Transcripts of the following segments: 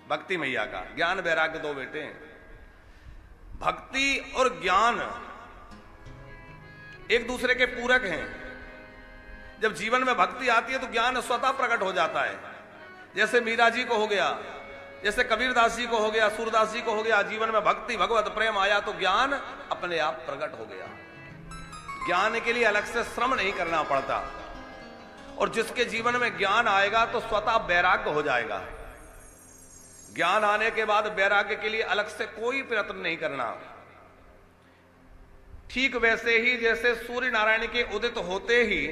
भक्ति मैया का। ज्ञान वैराग्य दो बेटे हैं। भक्ति और ज्ञान एक दूसरे के पूरक हैं। जब जीवन में भक्ति आती है तो ज्ञान स्वतः प्रकट हो जाता है। जैसे मीरा जी को हो गया, जैसे कबीरदास जी को हो गया, सूरदास जी को हो गया। जीवन में भक्ति भगवत प्रेम आया तो ज्ञान अपने आप प्रकट हो गया। ज्ञान के लिए अलग से श्रम नहीं करना पड़ता। और जिसके जीवन में ज्ञान आएगा तो स्वतः वैराग्य हो जाएगा। ज्ञान आने के बाद वैराग्य के लिए अलग से कोई प्रयत्न नहीं करना। ठीक वैसे ही जैसे सूर्य नारायण के उदित होते ही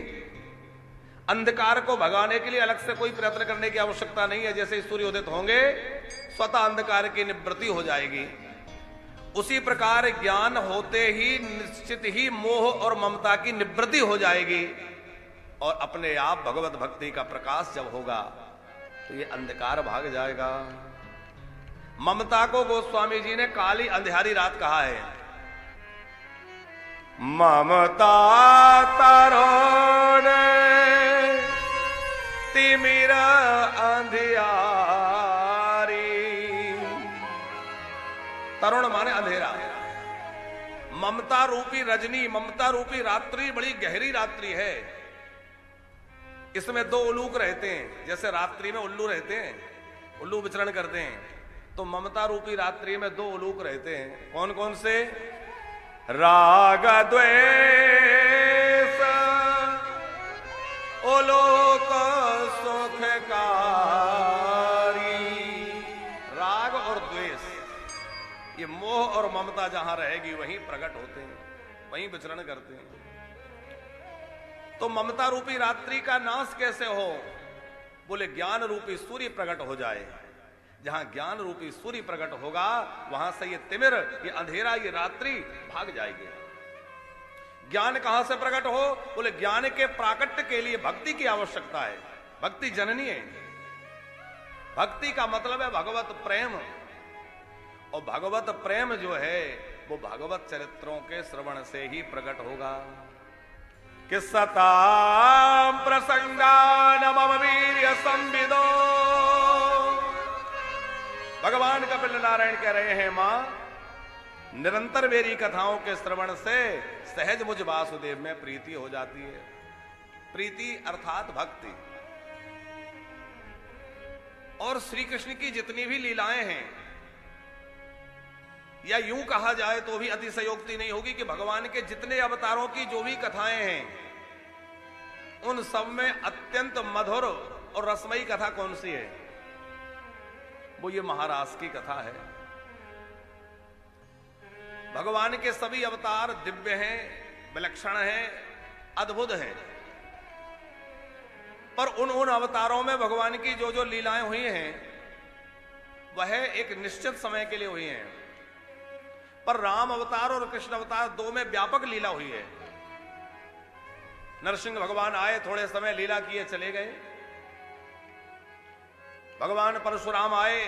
अंधकार को भगाने के लिए अलग से कोई प्रयत्न करने की आवश्यकता नहीं है। जैसे ही सूर्य उदित होंगे स्वतः अंधकार की निवृत्ति हो जाएगी। उसी प्रकार ज्ञान होते ही निश्चित ही मोह और ममता की निवृत्ति हो जाएगी और अपने आप भगवत भक्ति का प्रकाश जब होगा तो ये अंधकार भाग जाएगा। ममता को गोस्वामी जी ने काली अंधेरी रात कहा है। ममता तरोण तिमिर अंधियारी। तरुण माने अंधेरा। ममता रूपी रजनी, ममता रूपी रात्रि बड़ी गहरी रात्रि है। इसमें दो उल्लूक रहते हैं। जैसे रात्रि में उल्लू रहते हैं, उल्लू विचरण करते हैं, तो ममता रूपी रात्रि में दो उल्लूक रहते हैं। कौन कौन से? राग द्वेष उलोक सुखकारी। राग और द्वेष, ये मोह और ममता जहां रहेगी वहीं प्रकट होते हैं, वहीं विचरण करते हैं। तो ममता रूपी रात्रि का नाश कैसे हो? बोले ज्ञान रूपी सूर्य प्रकट हो जाए। जहां ज्ञान रूपी सूर्य प्रकट होगा वहां से ये तिमिर, ये अंधेरा, ये रात्रि भाग जाएगी। ज्ञान कहां से प्रकट हो? बोले ज्ञान के प्राकट्य के लिए भक्ति की आवश्यकता है। भक्ति जननी है। भक्ति का मतलब है भगवत प्रेम। और भगवत प्रेम जो है वो भगवत चरित्रों के श्रवण से ही प्रकट होगा। कि सताम प्रसंगान मम वीर्य संविदो। भगवान कपिल नारायण कह रहे हैं, मां निरंतर मेरी कथाओं के श्रवण से सहज मुझ वासुदेव में प्रीति हो जाती है। प्रीति अर्थात भक्ति। और श्री कृष्ण की जितनी भी लीलाएं हैं, या यूं कहा जाए तो भी अतिशयोक्ति नहीं होगी कि भगवान के जितने अवतारों की जो भी कथाएं हैं, उन सब में अत्यंत मधुर और रसमयी कथा कौन सी है? वो ये महारास की कथा है। भगवान के सभी अवतार दिव्य हैं, विलक्षण हैं, अद्भुत हैं। पर उन अवतारों में भगवान की जो जो लीलाएं हुई हैं वह एक निश्चित समय के लिए हुई हैं। पर राम अवतार और कृष्ण अवतार दो में व्यापक लीला हुई है। नरसिंह भगवान आए, थोड़े समय लीला किए, चले गए। भगवान परशुराम आए,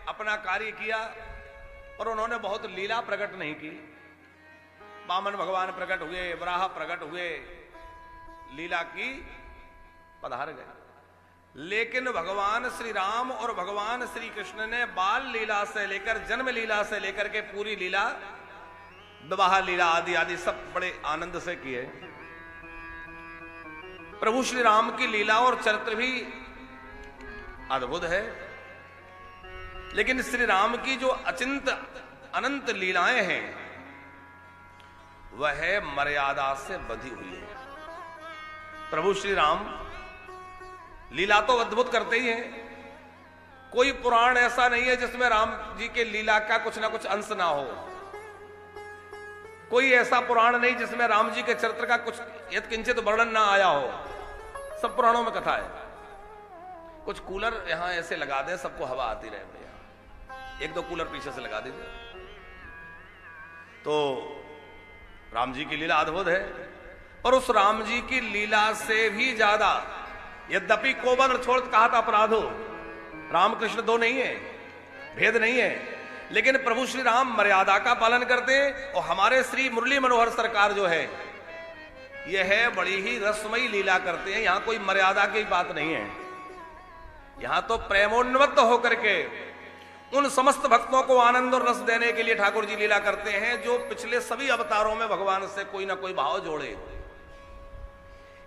अपना कार्य किया, और उन्होंने बहुत लीला प्रकट नहीं की। वामन भगवान प्रकट हुए, वराह प्रकट हुए, लीला की, पधार गए। लेकिन भगवान श्री राम और भगवान श्री कृष्ण ने बाल लीला से लेकर, जन्म लीला से लेकर के पूरी लीला, विवाह लीला आदि आदि सब बड़े आनंद से किए। प्रभु श्री राम की लीला और चरित्र भी अद्भुत है। लेकिन श्री राम की जो अचिंत अनंत लीलाएं हैं वह मर्यादा से बंधी हुई है। प्रभु श्री राम लीला तो अद्भुत करते ही हैं। कोई पुराण ऐसा नहीं है जिसमें राम जी के लीला का कुछ ना कुछ अंश ना हो। कोई ऐसा पुराण नहीं जिसमें राम जी के चरित्र का कुछ यत्किंचित वर्णन ना आया हो। सब पुराणों में कथा है। कुछ कूलर यहां ऐसे लगा दें, सबको हवा आती रहे भैया। एक दो कूलर पीछे से लगा दीजिए। तो राम जी की लीला अद्भुत है। और उस राम जी की लीला से भी ज्यादा, यद्यपि कोवन छोड़ कहा था अपराधो, रामकृष्ण दो नहीं है, भेद नहीं है, लेकिन प्रभु श्री राम मर्यादा का पालन करते हैं। और हमारे श्री मुरली मनोहर सरकार जो है यह है बड़ी ही रसमयी लीला करते हैं। यहां कोई मर्यादा की बात नहीं है। यहां तो प्रेमोन्नत होकर के उन समस्त भक्तों को आनंद और रस देने के लिए ठाकुर जी लीला करते हैं जो पिछले सभी अवतारों में भगवान से कोई ना कोई भाव जोड़े।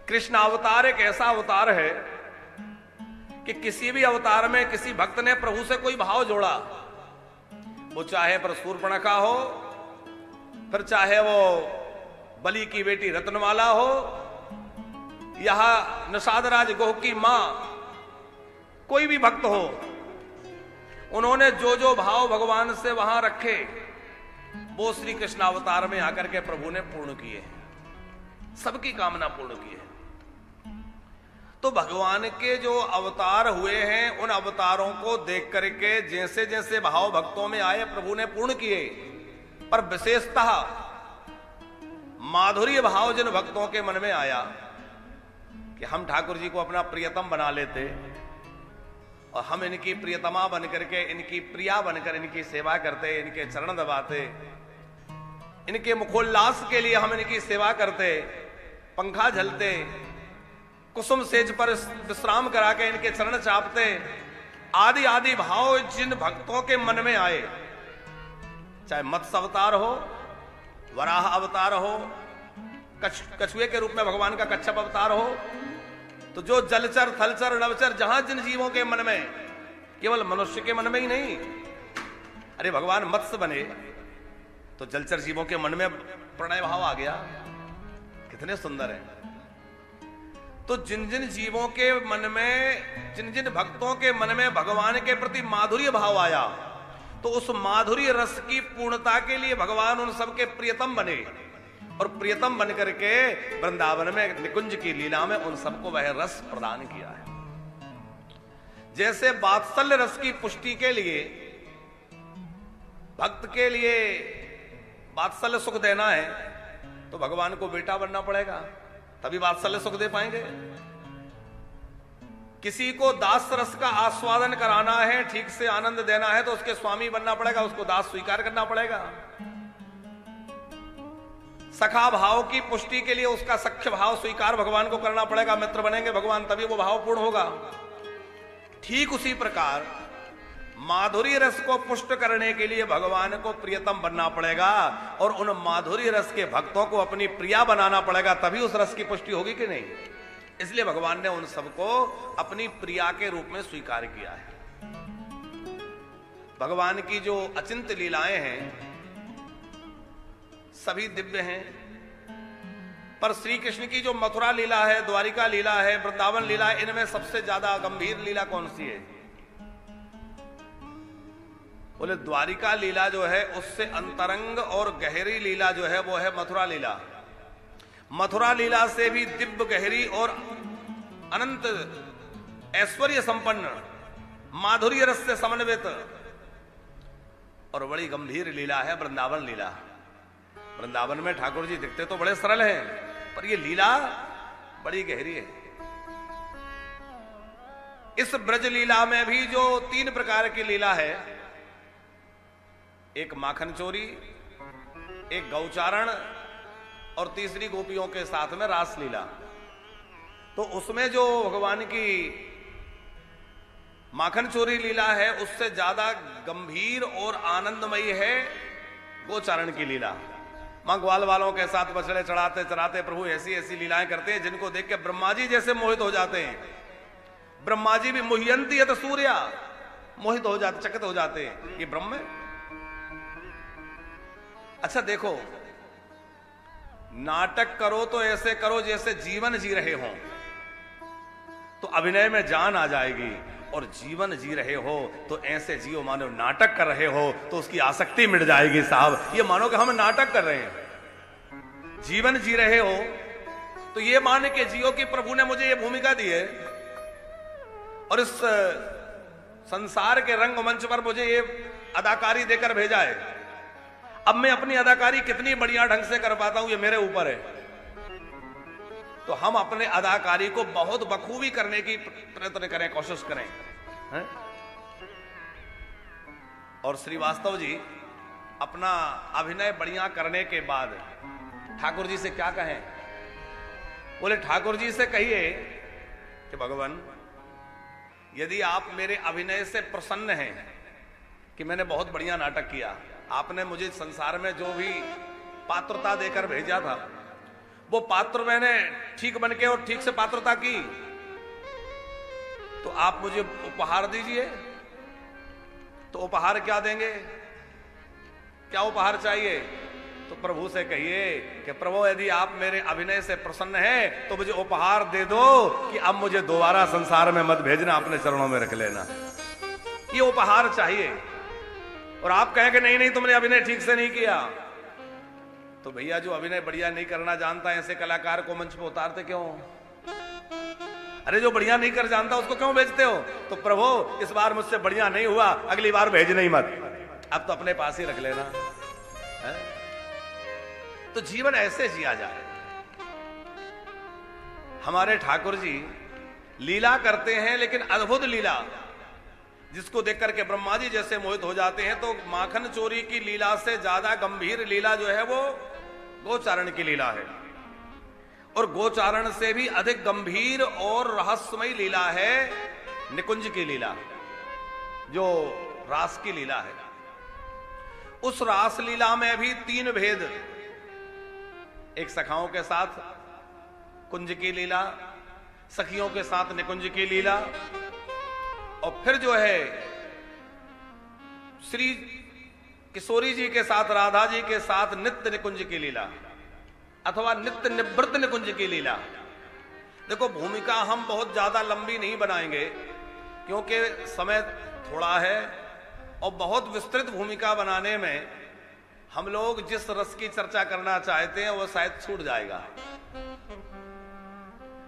कृष्ण अवतार एक ऐसा अवतार है कि किसी भी अवतार में किसी भक्त ने प्रभु से कोई भाव जोड़ा, वो चाहे पर शूर्पणखा हो, फिर चाहे वो बलि की बेटी रत्नमाला हो, यहां निषादराज गोह की मां, कोई भी भक्त हो, उन्होंने जो जो भाव भगवान से वहां रखे वो श्री कृष्ण अवतार में आकर के प्रभु ने पूर्ण किए, सबकी कामना पूर्ण की है। तो भगवान के जो अवतार हुए हैं उन अवतारों को देख करके जैसे जैसे भाव भक्तों में आए प्रभु ने पूर्ण किए, पर विशेषतः माधुर्य भाव जिन भक्तों के मन में आया कि हम ठाकुर जी को अपना प्रियतम बना लेते और हम इनकी प्रियतमा बनकर के, इनकी प्रिया बनकर इनकी सेवा करते, इनके चरण दबाते, इनके मुखोल्लास के लिए हम इनकी सेवा करते, पंखा झलते, कुसुम सेज पर विश्राम करा के इनके चरण चापते, आदि आदि भाव जिन भक्तों के मन में आए, चाहे मत्स्य अवतार हो, वराह अवतार हो, कछुए के रूप में भगवान का कच्छप अवतार हो, तो जो जलचर थलचर नवचर जहां जिन जीवों के मन में, केवल मनुष्य के मन में ही नहीं, अरे भगवान मत्स्य बने तो जलचर जीवों के मन में प्रणय भाव आ गया, कितने सुंदर है। तो जिन जिन जीवों के मन में, जिन जिन भक्तों के मन में भगवान के प्रति माधुर्य भाव आया, तो उस माधुर्य रस की पूर्णता के लिए भगवान उन सबके प्रियतम बने और प्रियतम बनकर के वृंदावन में निकुंज की लीला में उन सबको वह रस प्रदान किया है। जैसे वात्सल्य रस की पुष्टि के लिए भक्त के लिए वात्सल्य सुख देना है तो भगवान को बेटा बनना पड़ेगा, तभी वात्सल्य सुख दे पाएंगे। किसी को दास रस का आस्वादन कराना है, ठीक से आनंद देना है तो उसके स्वामी बनना पड़ेगा, उसको दास स्वीकार करना पड़ेगा। सखा भाव की पुष्टि के लिए उसका सख्य भाव स्वीकार भगवान को करना पड़ेगा, मित्र बनेंगे भगवान तभी वो भाव पूर्ण होगा। ठीक उसी प्रकार माधुर्य रस को पुष्ट करने के लिए भगवान को प्रियतम बनना पड़ेगा और उन माधुर्य रस के भक्तों को अपनी प्रिया बनाना पड़ेगा, तभी उस रस की पुष्टि होगी कि नहीं। इसलिए भगवान ने उन सबको अपनी प्रिया के रूप में स्वीकार किया है। भगवान की जो अचिंत लीलाएं हैं सभी दिव्य हैं, पर श्री कृष्ण की जो मथुरा लीला है, द्वारिका लीला है, वृंदावन लीला है, इनमें सबसे ज्यादा गंभीर लीला कौन सी है? बोले द्वारिका लीला जो है उससे अंतरंग और गहरी लीला जो है वो है मथुरा लीला। मथुरा लीला से भी दिव्य गहरी और अनंत ऐश्वर्य संपन्न माधुर्य रस से समन्वित और बड़ी गंभीर लीला है वृंदावन लीला। वृंदावन में ठाकुर जी दिखते तो बड़े सरल हैं, पर ये लीला बड़ी गहरी है। इस ब्रज लीला में भी जो 3 प्रकार की लीला है, एक माखन चोरी, एक गौचारण और तीसरी गोपियों के साथ में रास लीला। तो उसमें जो भगवान की माखन चोरी लीला है उससे ज्यादा गंभीर और आनंदमयी है गोचारण की लीला। मां ग्वाल वालों के साथ बछड़े चढ़ाते चढ़ाते प्रभु ऐसी ऐसी लीलाएं करते हैं जिनको देख के ब्रह्मा जी जैसे मोहित हो जाते हैं। ब्रह्मा जी भी मुह्यंती है तो सूर्या मोहित हो जाते, चकित हो जाते हैं, ये ब्रह्म है। अच्छा देखो, नाटक करो तो ऐसे करो जैसे जीवन जी रहे हो, तो अभिनय में जान आ जाएगी, और जीवन जी रहे हो तो ऐसे जियो मानो नाटक कर रहे हो तो उसकी आसक्ति मिट जाएगी। साहब ये मानो कि हम नाटक कर रहे हैं। जीवन जी रहे हो तो ये मान के जियो कि प्रभु ने मुझे ये भूमिका दी है और इस संसार के रंगमंच पर मुझे ये अदाकारी देकर भेजा है। अब मैं अपनी अदाकारी कितनी बढ़िया ढंग से कर पाता हूं ये मेरे ऊपर है। तो हम अपने अदाकारी को बहुत बखूबी करने की प्रयत्न करें, कोशिश करें, है? और श्रीवास्तव जी अपना अभिनय बढ़िया करने के बाद ठाकुर जी से क्या कहें? बोले ठाकुर जी से कहिए कि भगवान यदि आप मेरे अभिनय से प्रसन्न हैं कि मैंने बहुत बढ़िया नाटक किया, आपने मुझे संसार में जो भी पात्रता देकर भेजा था वो पात्र मैंने ठीक बनके और ठीक से पात्रता की, तो आप मुझे उपहार दीजिए। तो उपहार क्या देंगे, क्या उपहार चाहिए? तो प्रभु से कहिए कि प्रभु यदि आप मेरे अभिनय से प्रसन्न हैं तो मुझे उपहार दे दो कि अब मुझे दोबारा संसार में मत भेजना, अपने चरणों में रख लेना, ये उपहार चाहिए। और आप कहें कि नहीं नहीं तुमने अभिनय ठीक से नहीं किया, तो भैया जो अभिनय बढ़िया नहीं करना जानता है ऐसे कलाकार को मंच पर उतारते क्यों? अरे जो बढ़िया नहीं कर जानता उसको क्यों भेजते हो? तो प्रभु इस बार मुझसे बढ़िया नहीं हुआ, अगली बार भेजना ही मत, अब तो अपने पास ही रख लेना है? तो जीवन ऐसे जिया जाए। हमारे ठाकुर जी लीला करते हैं, लेकिन अद्भुत लीला, जिसको देख करके ब्रह्मा जी जैसे मोहित हो जाते हैं। तो माखन चोरी की लीला से ज्यादा गंभीर लीला जो है वो गोचारण की लीला है, और गोचारण से भी अधिक गंभीर और रहस्यमयी लीला है निकुंज की लीला, जो रास की लीला है। उस रास लीला में भी 3 भेद, एक सखाओं के साथ कुंज की लीला, सखियों के साथ निकुंज की लीला, और फिर जो है श्री किशोरी जी के साथ राधा जी के साथ नित्य निकुंज की लीला अथवा नित्य निवृत्त निकुंज की लीला। देखो भूमिका हम बहुत ज्यादा लंबी नहीं बनाएंगे क्योंकि समय थोड़ा है, और बहुत विस्तृत भूमिका बनाने में हम लोग जिस रस की चर्चा करना चाहते हैं वो शायद छूट जाएगा।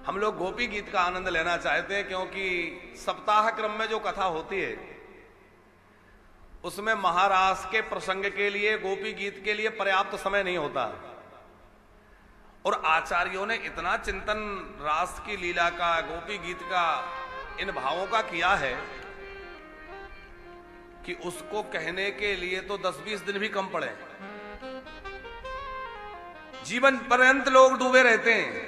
हम लोग गोपी गीत का आनंद लेना चाहते हैं, क्योंकि सप्ताह क्रम में जो कथा होती है उसमें महारास के प्रसंग के लिए, गोपी गीत के लिए पर्याप्त समय नहीं होता। और आचार्यों ने इतना चिंतन रास की लीला का, गोपी गीत का, इन भावों का किया है कि उसको कहने के लिए तो 10-20 दिन भी कम पड़े। जीवन पर्यंत लोग डूबे रहते हैं।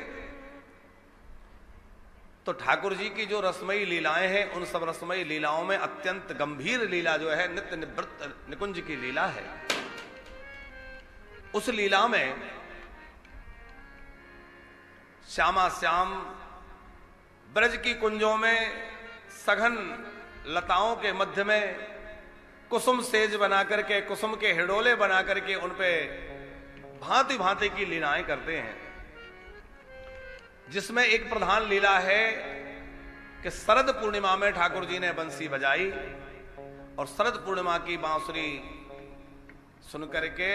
तो ठाकुर जी की जो रसमयी लीलाएं हैं, उन सब रसमयी लीलाओं में अत्यंत गंभीर लीला जो है नित्य निवृत्त निकुंज की लीला है। उस लीला में श्यामा श्याम ब्रज की कुंजों में सघन लताओं के मध्य में कुसुम सेज बना करके, कुसुम के हिडोले बना करके उन पे भांति भांति की लीलाएं करते हैं, जिसमें एक प्रधान लीला है कि शरद पूर्णिमा में ठाकुर जी ने बंसी बजाई, और शरद पूर्णिमा की बांसुरी सुन करके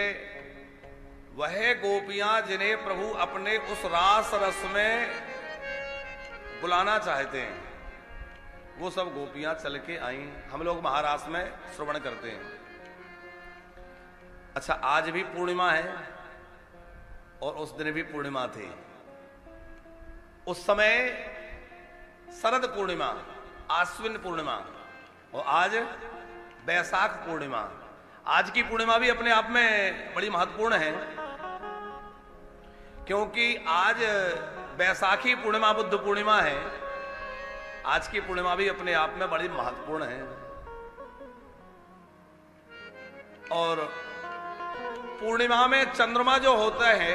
वह गोपियां जिन्हें प्रभु अपने उस रास रस में बुलाना चाहते हैं, वो सब गोपियां चल के आई। हम लोग महारास में श्रवण करते हैं। अच्छा, आज भी पूर्णिमा है और उस दिन भी पूर्णिमा थी। उस समय शरद पूर्णिमा, आश्विन पूर्णिमा, और आज बैसाख पूर्णिमा। आज की पूर्णिमा भी अपने आप में बड़ी महत्वपूर्ण है, क्योंकि आज बैसाखी पूर्णिमा बुद्ध पूर्णिमा है। आज की पूर्णिमा भी अपने आप में बड़ी महत्वपूर्ण है। और पूर्णिमा में चंद्रमा जो होता है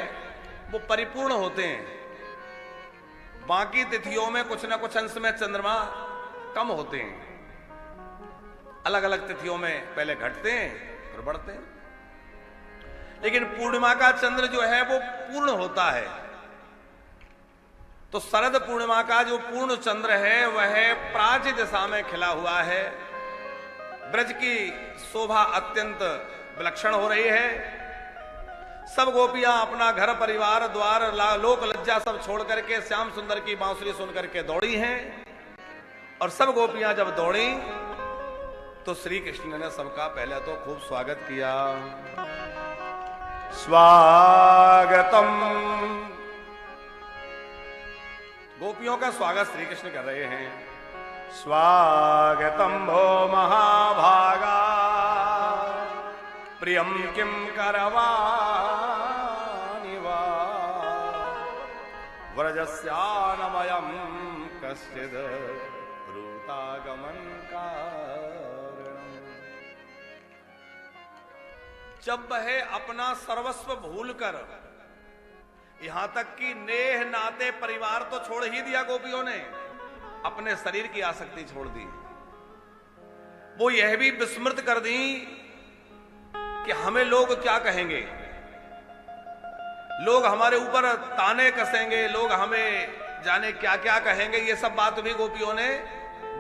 वो परिपूर्ण होते हैं। बाकी तिथियों में कुछ ना कुछ अंश में चंद्रमा कम होते हैं। अलग अलग तिथियों में पहले घटते हैं फिर बढ़ते हैं, लेकिन पूर्णिमा का चंद्र जो है वो पूर्ण होता है। तो शरद पूर्णिमा का जो पूर्ण चंद्र है वह प्राची दिशा में खिला हुआ है। ब्रज की शोभा अत्यंत विलक्षण हो रही है। सब गोपियां अपना घर परिवार द्वार लोक लज्जा सब छोड़ करके श्याम सुंदर की बांसुरी सुन करके दौड़ी हैं। और सब गोपियां जब दौड़ी तो श्री कृष्ण ने सबका पहले तो खूब स्वागत किया। स्वागतम, गोपियों का स्वागत श्री कृष्ण कर रहे हैं। स्वागतम भो महाभागा प्रियम किम करवाणि वा व्रजस्यानमयं कश्चिद् रूतागमन कारणम्। जब वह अपना सर्वस्व भूलकर, यहां तक कि नेह नाते परिवार तो छोड़ ही दिया गोपियों ने, अपने शरीर की आसक्ति छोड़ दी। वो यह भी विस्मृत कर दी कि हमें लोग क्या कहेंगे, लोग हमारे ऊपर ताने कसेंगे, लोग हमें जाने क्या क्या कहेंगे। ये सब बात भी गोपियों ने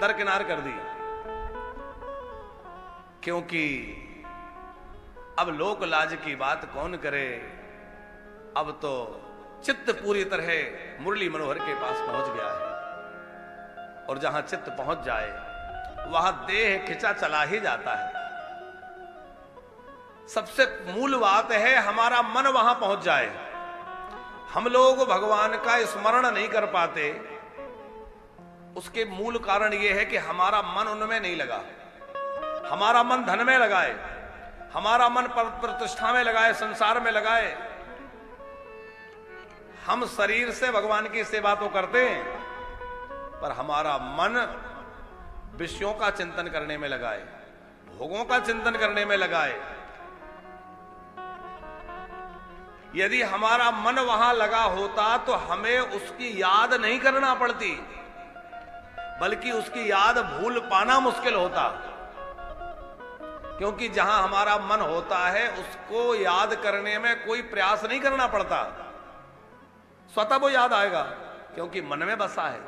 दरकिनार कर दी, क्योंकि अब लोक लाज की बात कौन करे। अब तो चित्त पूरी तरह मुरली मनोहर के पास पहुंच गया है, और जहां चित्त पहुंच जाए वहां देह खिंचा चला ही जाता है। सबसे मूल बात है हमारा मन वहां पहुंच जाए। हम लोग भगवान का स्मरण नहीं कर पाते, उसके मूल कारण यह है कि हमारा मन उनमें नहीं लगा। हमारा मन धन में लगाए, हमारा मन प्रतिष्ठा में लगाए, संसार में लगाए। हम शरीर से भगवान की सेवा तो करते हैं, पर हमारा मन विषयों का चिंतन करने में लगाए, भोगों का चिंतन करने में लगाए। यदि हमारा मन वहां लगा होता तो हमें उसकी याद नहीं करना पड़ती, बल्कि उसकी याद भूल पाना मुश्किल होता। क्योंकि जहां हमारा मन होता है उसको याद करने में कोई प्रयास नहीं करना पड़ता, स्वतः वो याद आएगा, क्योंकि मन में बसा है।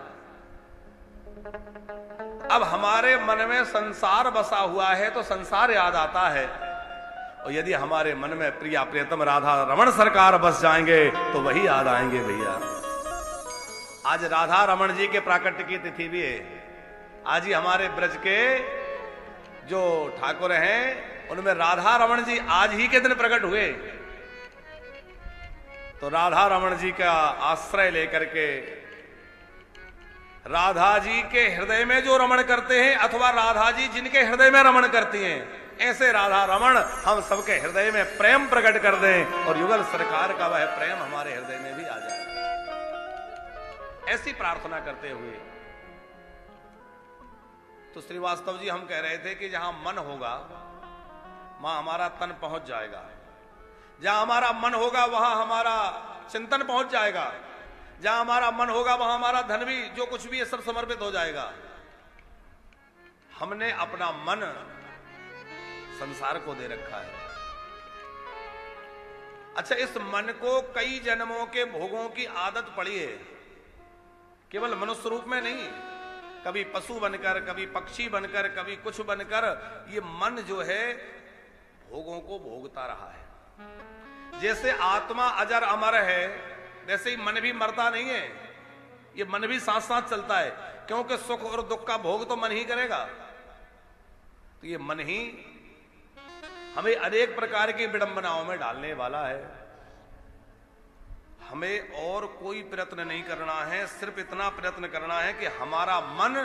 अब हमारे मन में संसार बसा हुआ है तो संसार याद आता है, और यदि हमारे मन में प्रिया प्रियतम राधा रमण सरकार बस जाएंगे तो वही याद आएंगे भैया। आज राधा रमण जी के प्राकट्य की तिथि भी है। आज ही हमारे ब्रज के जो ठाकुर हैं उनमें राधा रमण जी आज ही के दिन प्रकट हुए। तो राधा रमण जी का आश्रय लेकर के राधा जी के हृदय में जो रमण करते हैं, अथवा राधा जी जिनके हृदय में रमण करती हैं, ऐसे राधा रमण हम सबके हृदय में प्रेम प्रकट कर दें, और युगल सरकार का वह प्रेम हमारे हृदय में भी आ जाए। ऐसी प्रार्थना करते हुए तो श्रीवास्तव जी हम कह रहे थे कि जहां मन होगा वहां हमारा तन पहुंच जाएगा, जहां हमारा मन होगा वहां हमारा चिंतन पहुंच जाएगा, जहां हमारा मन होगा वहां हमारा धन भी, जो कुछ भी है सब समर्पित हो जाएगा। हमने अपना मन संसार को दे रखा है। अच्छा, इस मन को कई जन्मों के भोगों की आदत पड़ी है, केवल मनुष्य रूप में नहीं, कभी पशु बनकर, कभी पक्षी बनकर, कभी कुछ बनकर ये मन जो है भोगों को भोगता रहा है। जैसे आत्मा अजर अमर है, वैसे ही मन भी मरता नहीं है, ये मन भी साथ साथ चलता है, क्योंकि सुख और दुख का भोग तो मन ही करेगा। तो ये मन ही हमें अनेक प्रकार की विडंबनाओं में डालने वाला है। हमें और कोई प्रयत्न नहीं करना है, सिर्फ इतना प्रयत्न करना है कि हमारा मन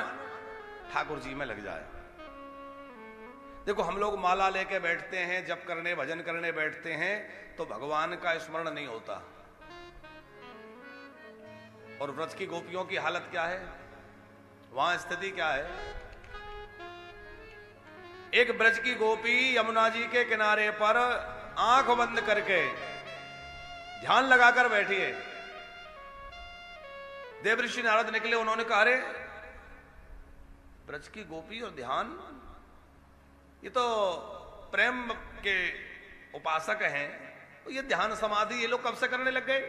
ठाकुर जी में लग जाए। देखो, हम लोग माला लेके बैठते हैं, जप करने, भजन करने बैठते हैं, तो भगवान का स्मरण नहीं होता। और व्रज की गोपियों की हालत क्या है, वहां स्थिति क्या है। एक ब्रज की गोपी यमुना जी के किनारे पर आंख बंद करके ध्यान लगाकर बैठी है। देवऋषि नारद निकले, उन्होंने कहा, अरे ब्रज की गोपी और ध्यान, ये तो प्रेम के उपासक हैं, तो ये ध्यान समाधि ये लोग कब से करने लग गए।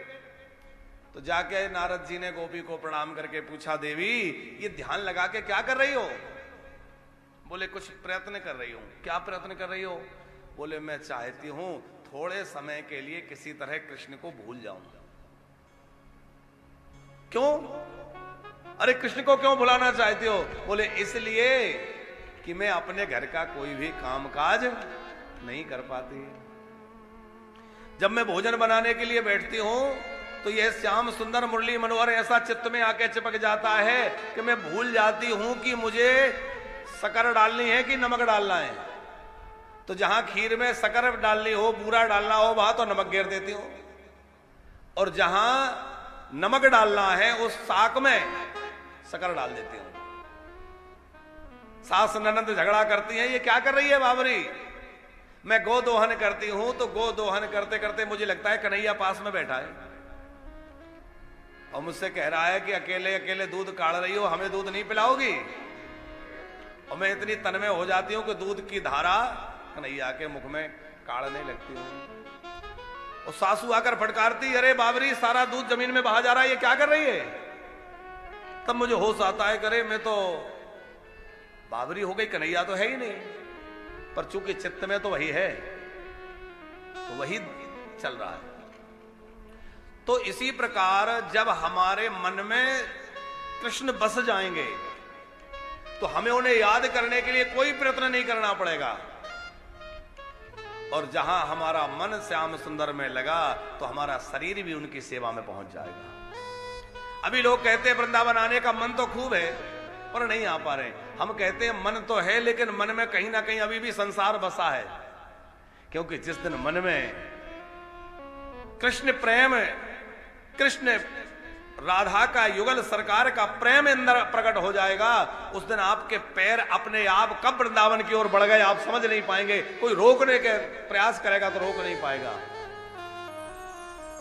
तो जाके नारद जी ने गोपी को प्रणाम करके पूछा, देवी ये ध्यान लगा के क्या कर रही हो। बोले, कुछ प्रयत्न कर रही हूं। क्या प्रयत्न कर रही हो। बोले, मैं चाहती हूं थोड़े समय के लिए किसी तरह कृष्ण को भूल जाऊं। क्यों? अरे कृष्ण को क्यों भुलाना चाहती हो। बोले, इसलिए कि मैं अपने घर का कोई भी कामकाज नहीं कर पाती। जब मैं भोजन बनाने के लिए बैठती हूं तो यह श्याम सुंदर मुरली मनोहर ऐसा चित्त में आके चिपक जाता है कि मैं भूल जाती हूं कि मुझे शक्कर डालनी है कि नमक डालना है। तो जहां खीर में शक्कर डालनी हो, बूरा डालना हो, वहां तो नमक गिर देती हूं, और जहां नमक डालना है उस साक में शक्कर डाल देती हूं। सास ननद झगड़ा करती हैं, ये क्या कर रही है बाबरी। मैं गो दोहन करती हूं तो गो दोहन करते करते मुझे लगता है कन्हैया पास में बैठा है और मुझसे कह रहा है कि अकेले अकेले दूध काढ़ रही हो, हमें दूध नहीं पिलाओगी। और मैं इतनी तन्मय हो जाती हूं कि दूध की धारा कन्हैया के मुख में काढ़ने लगती हूं। और सासू आकर फटकारती, अरे बाबरी सारा दूध जमीन में बहा जा रहा है, ये क्या कर रही है। तब मुझे होश आता है, करे मैं तो बाबरी हो गई, कन्हैया तो है ही नहीं, पर चूंकि चित्त में तो वही है, तो वही चल रहा है। तो इसी प्रकार जब हमारे मन में कृष्ण बस जाएंगे तो हमें उन्हें याद करने के लिए कोई प्रयत्न नहीं करना पड़ेगा। और जहां हमारा मन श्याम सुंदर में लगा तो हमारा शरीर भी उनकी सेवा में पहुंच जाएगा। अभी लोग कहते हैं वृंदावन आने का मन तो खूब है पर नहीं आ पा रहे। हम कहते हैं मन तो है लेकिन मन में कहीं ना कहीं अभी भी संसार बसा है, क्योंकि जिस दिन मन में कृष्ण प्रेम, कृष्ण राधा का युगल सरकार का प्रेम अंदर प्रकट हो जाएगा, उस दिन आपके पैर अपने आप कब वृंदावन की ओर बढ़ गए आप समझ नहीं पाएंगे। कोई रोकने के प्रयास करेगा तो रोक नहीं पाएगा।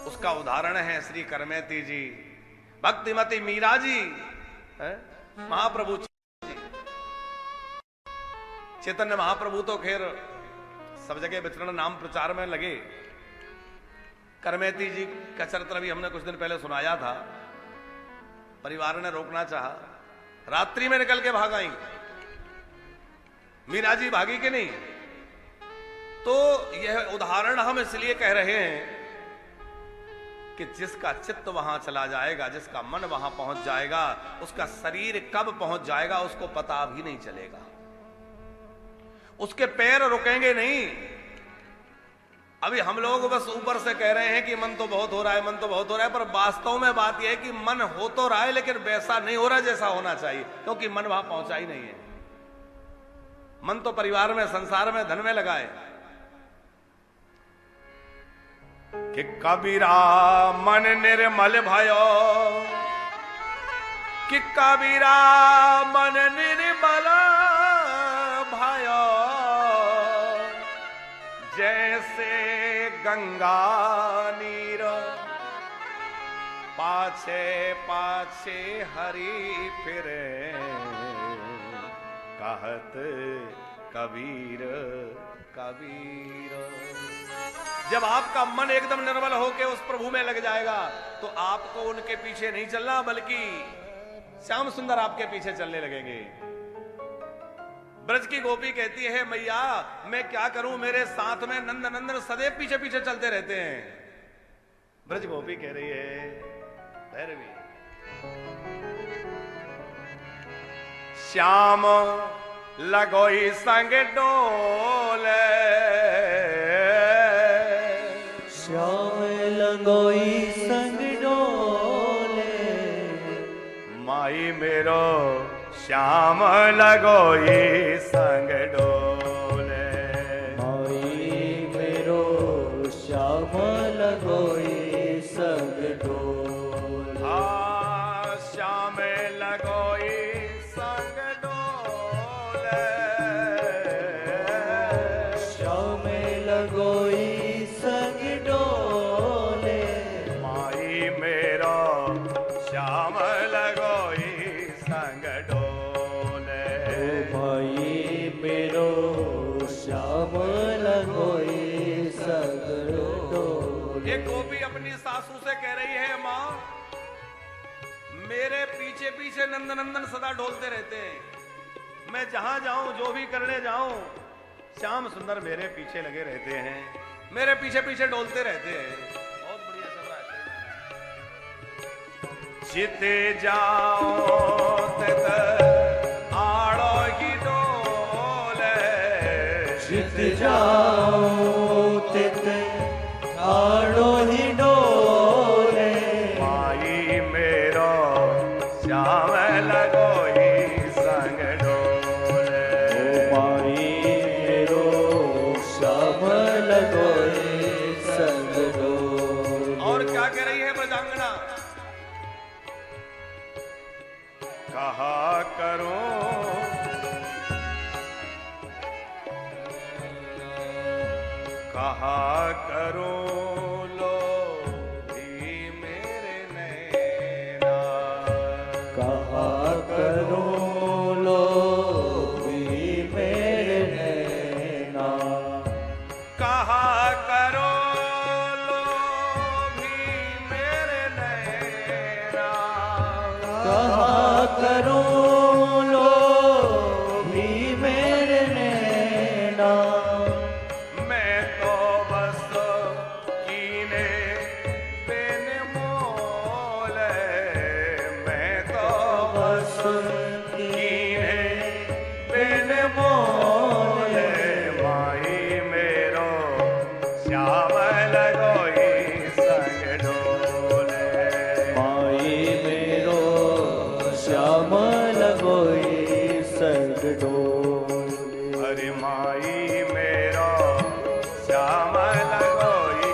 उसका उदाहरण है श्री करमेती जी, भक्तिमती मीरा जी, महाप्रभु चैतन्य महाप्रभु तो खैर सब जगह विचरण नाम प्रचार में लगे। करमेती जी का चरित्र भी हमने कुछ दिन पहले सुनाया था। परिवार ने रोकना चाहा, रात्रि में निकल के भाग आई। मीरा जी भागी कि नहीं। तो यह उदाहरण हम इसलिए कह रहे हैं कि जिसका चित्त वहां चला जाएगा, जिसका मन वहां पहुंच जाएगा, उसका शरीर कब पहुंच जाएगा उसको पता भी नहीं चलेगा। उसके पैर रुकेंगे नहीं। अभी हम लोग बस ऊपर से कह रहे हैं कि मन तो बहुत हो रहा है, मन तो बहुत हो रहा है, पर वास्तव में बात यह है कि मन हो तो रहा है लेकिन वैसा नहीं हो रहा जैसा होना चाहिए, क्योंकि मन वहां पहुंचा ही नहीं है। मन तो परिवार में, संसार में, धन में लगा है। कि कबीरा मन निर्मल भयो, कि कबीरा मन निर्मल भयो, जैसे गंगा नीर पाछे पाछे हरि फिरे, कहत कबीर कबीर। जब आपका मन एकदम निर्मल होकर उस प्रभु में लग जाएगा तो आपको उनके पीछे नहीं चलना, बल्कि श्याम सुंदर आपके पीछे चलने लगेंगे। ब्रज की गोपी कहती है, मैया मैं क्या करूं, मेरे साथ में नंद नंदन सदैव पीछे पीछे चलते रहते हैं। ब्रज गोपी कह रही है, भैरवी श्याम लगोई संग डोले, श्याम लगोई संग डोले, माई मेरो श्याम लगोई संग डोले, माई मेरो श्याम लगोई संग डोले। हाँ श्याम लगोई संग डोले, श्याम लगोई संग डोले, माई मेरो श्याम लगोई संग डोले, माई मेरो श्याम लगोई संग डोले। ये गोपी अपनी सासू से कह रही है, माँ मेरे पीछे पीछे नंद नंदन सदा ढोलते रहते हैं। मैं जहां जाऊं, जो भी करने जाऊं, श्याम सुंदर मेरे पीछे लगे रहते हैं, मेरे पीछे पीछे डोलते रहते हैं। बहुत बढ़िया चल रहा है। जिते जाओ तित आड़ो ही डोले, जित जाओ तित आड़ो ही डोले, माई मेरो श्याम लगोई संग डोले, माई मेरो श्याम लगोई संग डोले। और क्या कह रही है ब्रजांगना, कहा करूं कहा करूं लोभी मेरे नैना, कहा करूं लोभी मेरे नैना, कहा करो लोभी मेरे नैना, कहा करूं लोभी मेरे नैना, मैं तो बस कीने बिन मोल, मैं तो बस कीने बिन मोल, माई मेरो श्याम लगोई संग डोले, माई मेरो श्याम लगोई संग डोले, अरे माई मेरो श्याम लगोई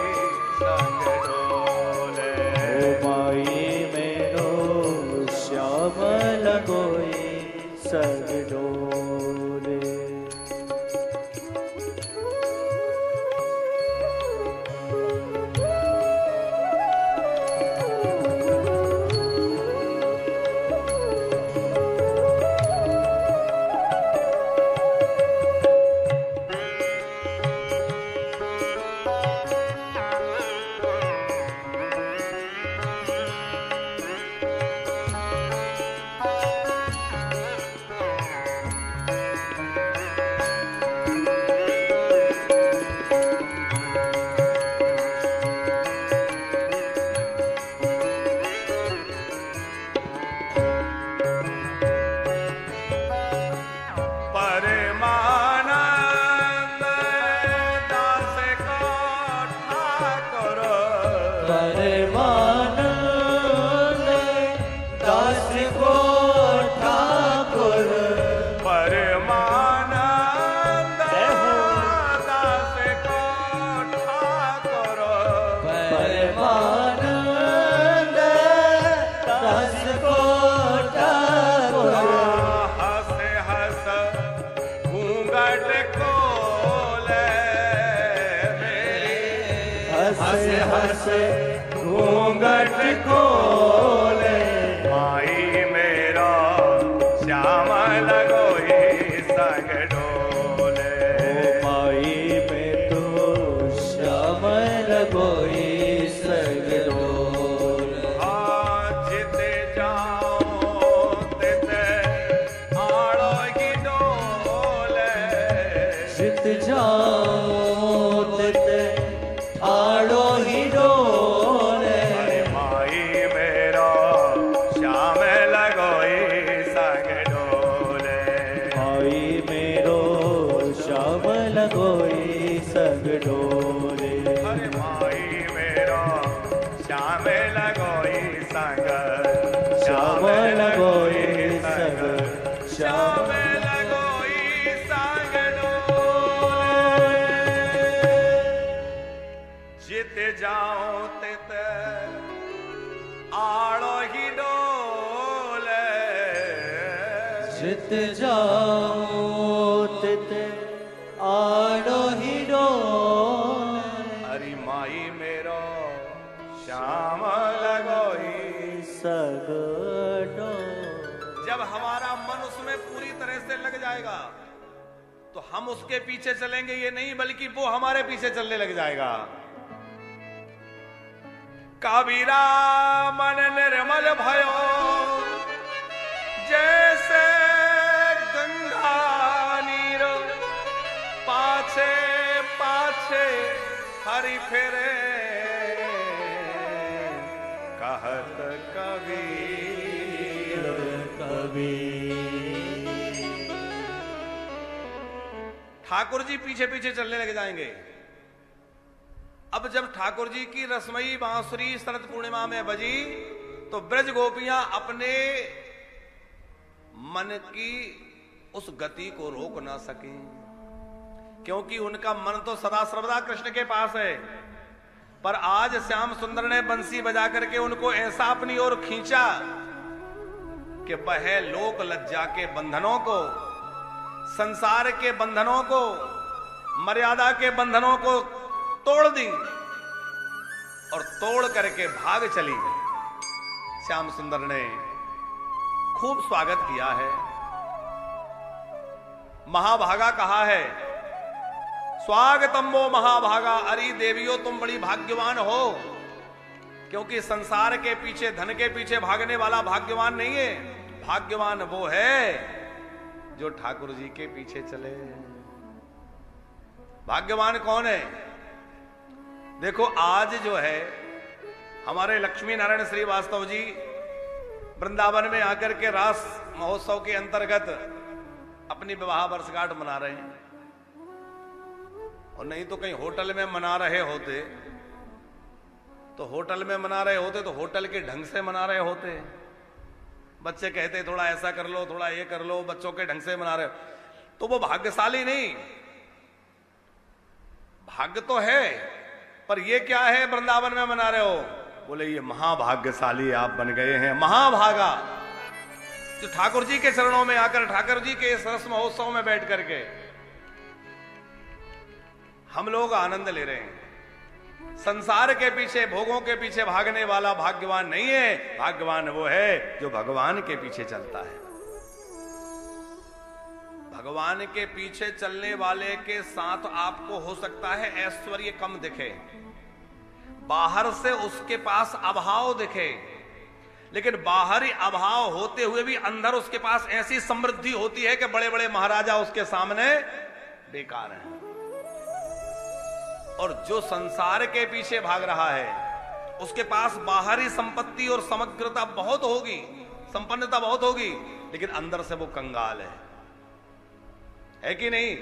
संग डोले, ओ माई मेरो श्याम लगोई संग डोले। परमानंद दास को ठाकुर, परमानंद दास को ठाकुर, परमानंद दास को ठाकुर, परमानंद दास को ठाकुर, हंस हंस घूंघट खोले मेरी, हंस हंस घूंघट खोले, माई मेरा श्याम लगोई संग डोले, माई में तो श्याम लगोई संग डोले, जिते जाओ तिते आड़ो ही डोले, जित जाओ तित आड़ो ही डोले, अरे माई मेरा श्याम लगोई संग डोले, माई मेरो श्याम लगोई संग डोले, अरे माई मेरा श्याम लगोई संग, श्याम लगोई संग, श्याम श्याम लगोई संग डोले, जित जाओ तित आड़ो ही डोले, जित जाओ तित आड़ो ही डोले, हरि माई मेरो श्याम लगोई। संग डोले, जब हमारा मन उसमें पूरी तरह से लग जाएगा तो हम उसके पीछे चलेंगे, ये नहीं बल्कि वो हमारे पीछे चलने लग जाएगा। कबीरा मन निर्मल भयो जैसे गंगा नीर, पाछे पाछे हरि फिरे कहत कबीर, ठाकुर जी पीछे पीछे चलने लग जाएंगे। अब जब ठाकुर जी की रसमयी बांसुरी शरद पूर्णिमा में बजी तो ब्रज गोपियां अपने मन की उस गति को रोक ना सके, क्योंकि उनका मन तो सदा सर्वदा कृष्ण के पास है। पर आज श्याम सुंदर ने बंसी बजा करके उनको ऐसा अपनी ओर खींचा कि वह लोक लज्जा के बंधनों को, संसार के बंधनों को, मर्यादा के बंधनों को तोड़ दी और तोड़ करके भाग चली। श्याम सुंदर ने खूब स्वागत किया है। महाभागा कहा है, स्वागतम वो महाभागा, अरे देवियों तुम बड़ी भाग्यवान हो, क्योंकि संसार के पीछे, धन के पीछे भागने वाला भाग्यवान नहीं है। भाग्यवान वो है जो ठाकुर जी के पीछे चले। भाग्यवान कौन है? देखो आज जो है हमारे लक्ष्मी नारायण श्रीवास्तव जी वृंदावन में आकर के रास महोत्सव के अंतर्गत अपनी विवाह वर्षगांठ मना रहे हैं, और नहीं तो कहीं होटल में मना रहे होते तो होटल में मना रहे होते तो होटल के ढंग से मना रहे होते। बच्चे कहते थोड़ा ऐसा कर लो, थोड़ा ये कर लो, बच्चों के ढंग से मना रहे हो, तो वो भाग्यशाली नहीं। भाग्य तो है, पर ये क्या है वृंदावन में मना रहे हो? बोले ये महाभाग्यशाली आप बन गए हैं, महाभागा, जो ठाकुर जी के चरणों में आकर, ठाकुर जी के इस रस महोत्सव में बैठ करके हम लोग आनंद ले रहे हैं। संसार के पीछे, भोगों के पीछे भागने वाला भाग्यवान नहीं है। भाग्यवान वो है जो भगवान के पीछे चलता है। भगवान के पीछे चलने वाले के साथ आपको हो सकता है ऐश्वर्य कम दिखे, बाहर से उसके पास अभाव दिखे, लेकिन बाहरी अभाव होते हुए भी अंदर उसके पास ऐसी समृद्धि होती है कि बड़े बड़े महाराजा उसके सामने बेकार हैं। और जो संसार के पीछे भाग रहा है उसके पास बाहरी संपत्ति और समग्रता बहुत होगी, संपन्नता बहुत होगी, लेकिन अंदर से वो कंगाल है कि नहीं?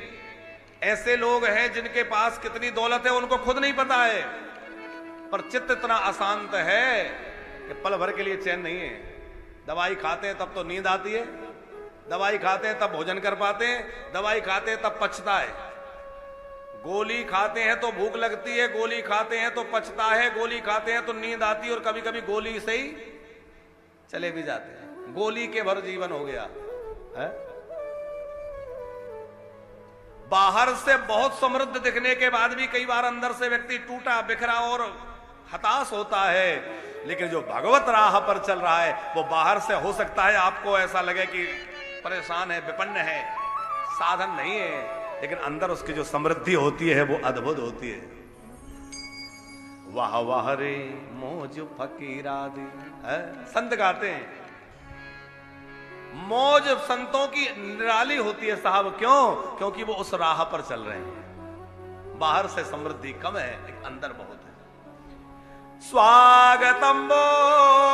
ऐसे लोग हैं जिनके पास कितनी दौलत है उनको खुद नहीं पता है, पर चित्त इतना अशांत है कि पल भर के लिए चैन नहीं है। दवाई खाते हैं तब तो नींद आती है, दवाई खाते हैं तब भोजन कर पाते हैं, दवाई खाते हैं तब पचता है, गोली खाते हैं तो भूख लगती है, गोली खाते हैं तो पचता है, गोली खाते हैं तो नींद आती है, और कभी कभी गोली से ही चले भी जाते हैं। गोली के भर जीवन हो गया है। बाहर से बहुत समृद्ध दिखने के बाद भी कई बार अंदर से व्यक्ति टूटा बिखरा और हताश होता है। लेकिन जो भगवत राह पर चल रहा है वो बाहर से हो सकता है आपको ऐसा लगे कि परेशान है, विपन्न है, साधन नहीं है, लेकिन अंदर उसकी जो समृद्धि होती है वो अद्भुत होती है। वाह वाह रे मौज फकीरादी, संत गाते हैं। मौज संतों की निराली होती है साहब, क्यों? क्योंकि वो उस राह पर चल रहे हैं। बाहर से समृद्धि कम है, एक अंदर बहुत है। स्वागतम वो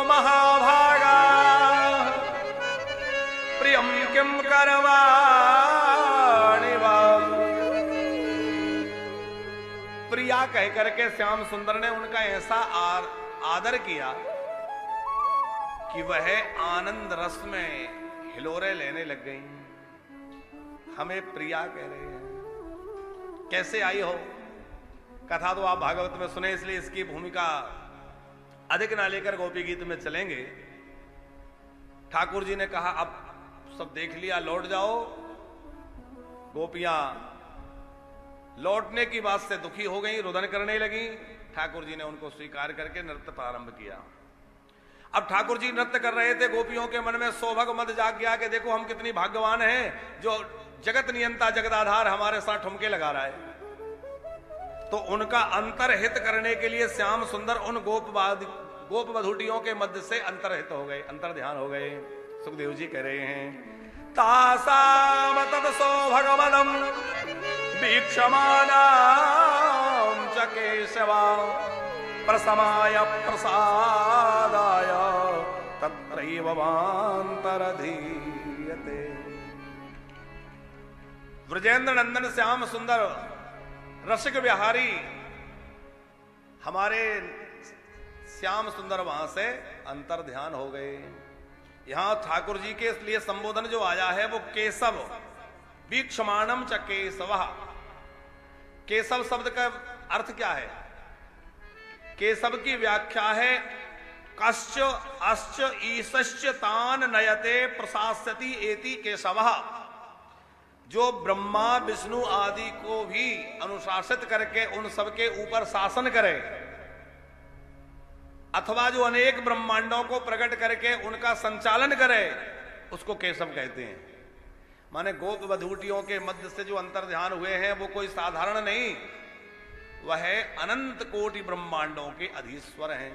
महाभागा, प्रियम किम करवाणि वाम। प्रिया कह करके श्याम सुंदर ने उनका ऐसा आदर किया कि वह आनंद रस में हिलोरे लेने लग गई। हमें प्रिया कह रहे हैं। कैसे आई हो? कथा तो आप भागवत में सुने, इसलिए इसकी भूमिका अधिक ना लेकर गोपी गीत में चलेंगे। ठाकुर जी ने कहा अब सब देख लिया, लौट जाओ। गोपियां लौटने की बात से दुखी हो गई, रुदन करने लगी। ठाकुर जी ने उनको स्वीकार करके नृत्य प्रारंभ किया। अब ठाकुर जी नृत्य कर रहे थे, गोपियों के मन में सौभाग्य मद जाग गया कि देखो हम कितनी भाग्यवान हैं, जो जगत नियंता जगदाधार हमारे साथ ठुमके लगा रहा है। तो उनका अंतरहित करने के लिए श्याम सुंदर उन गोप वधूटियों के मध्य से अंतरहित हो गए, अंतर ध्यान हो गए। सुखदेव जी कह रहे हैं, तासाम तद सौभाग्यमदम वीक्षमानां च केशवा प्रसमाय प्रसादाय तत्रैव वान्तरधीयते। व्रजेंद्र नंदन श्याम सुंदर रसिक विहारी हमारे श्याम सुंदर वहां से अंतर ध्यान हो गए। यहां ठाकुर जी के लिए संबोधन जो आया है वो केशव, वीक्षमाणम च केशव। केशव शब्द का अर्थ क्या है? केशव की व्याख्या है कश्च अश्च ईश्च तान नयते प्रशास्यति एति केशव। जो ब्रह्मा विष्णु आदि को भी अनुशासित करके उन सबके ऊपर शासन करे, अथवा जो अनेक ब्रह्मांडों को प्रकट करके उनका संचालन करे, उसको केशव कहते हैं। माने गोप वधूटियों के मध्य से जो अंतर ध्यान हुए हैं वो कोई साधारण नहीं, वह अनंत कोटि ब्रह्मांडों के अधीश्वर हैं।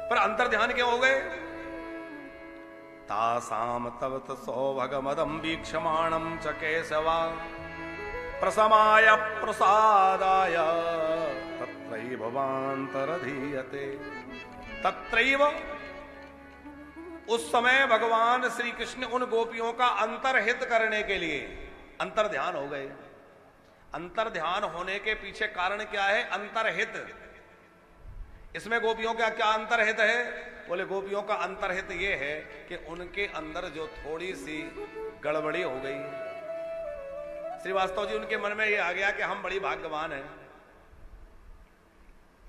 पर अंतर ध्यान क्यों हो गए? तासाम तवत सौभगमदम वीक्षमाणम च केशवा प्रसमाय प्रसादाय तत्रैव भवान्तरधीयते। तत्रैव, उस समय भगवान श्री कृष्ण उन गोपियों का अंतरहित करने के लिए अंतर ध्यान हो गए। अंतर ध्यान होने के पीछे कारण क्या है? अंतरहित। इसमें गोपियों का क्या अंतरहित है? बोले गोपियों का अंतरहित ये है कि उनके अंदर जो थोड़ी सी गड़बड़ी हो गई, श्रीवास्तव जी उनके मन में ये आ गया कि हम बड़ी भाग्यवान हैं।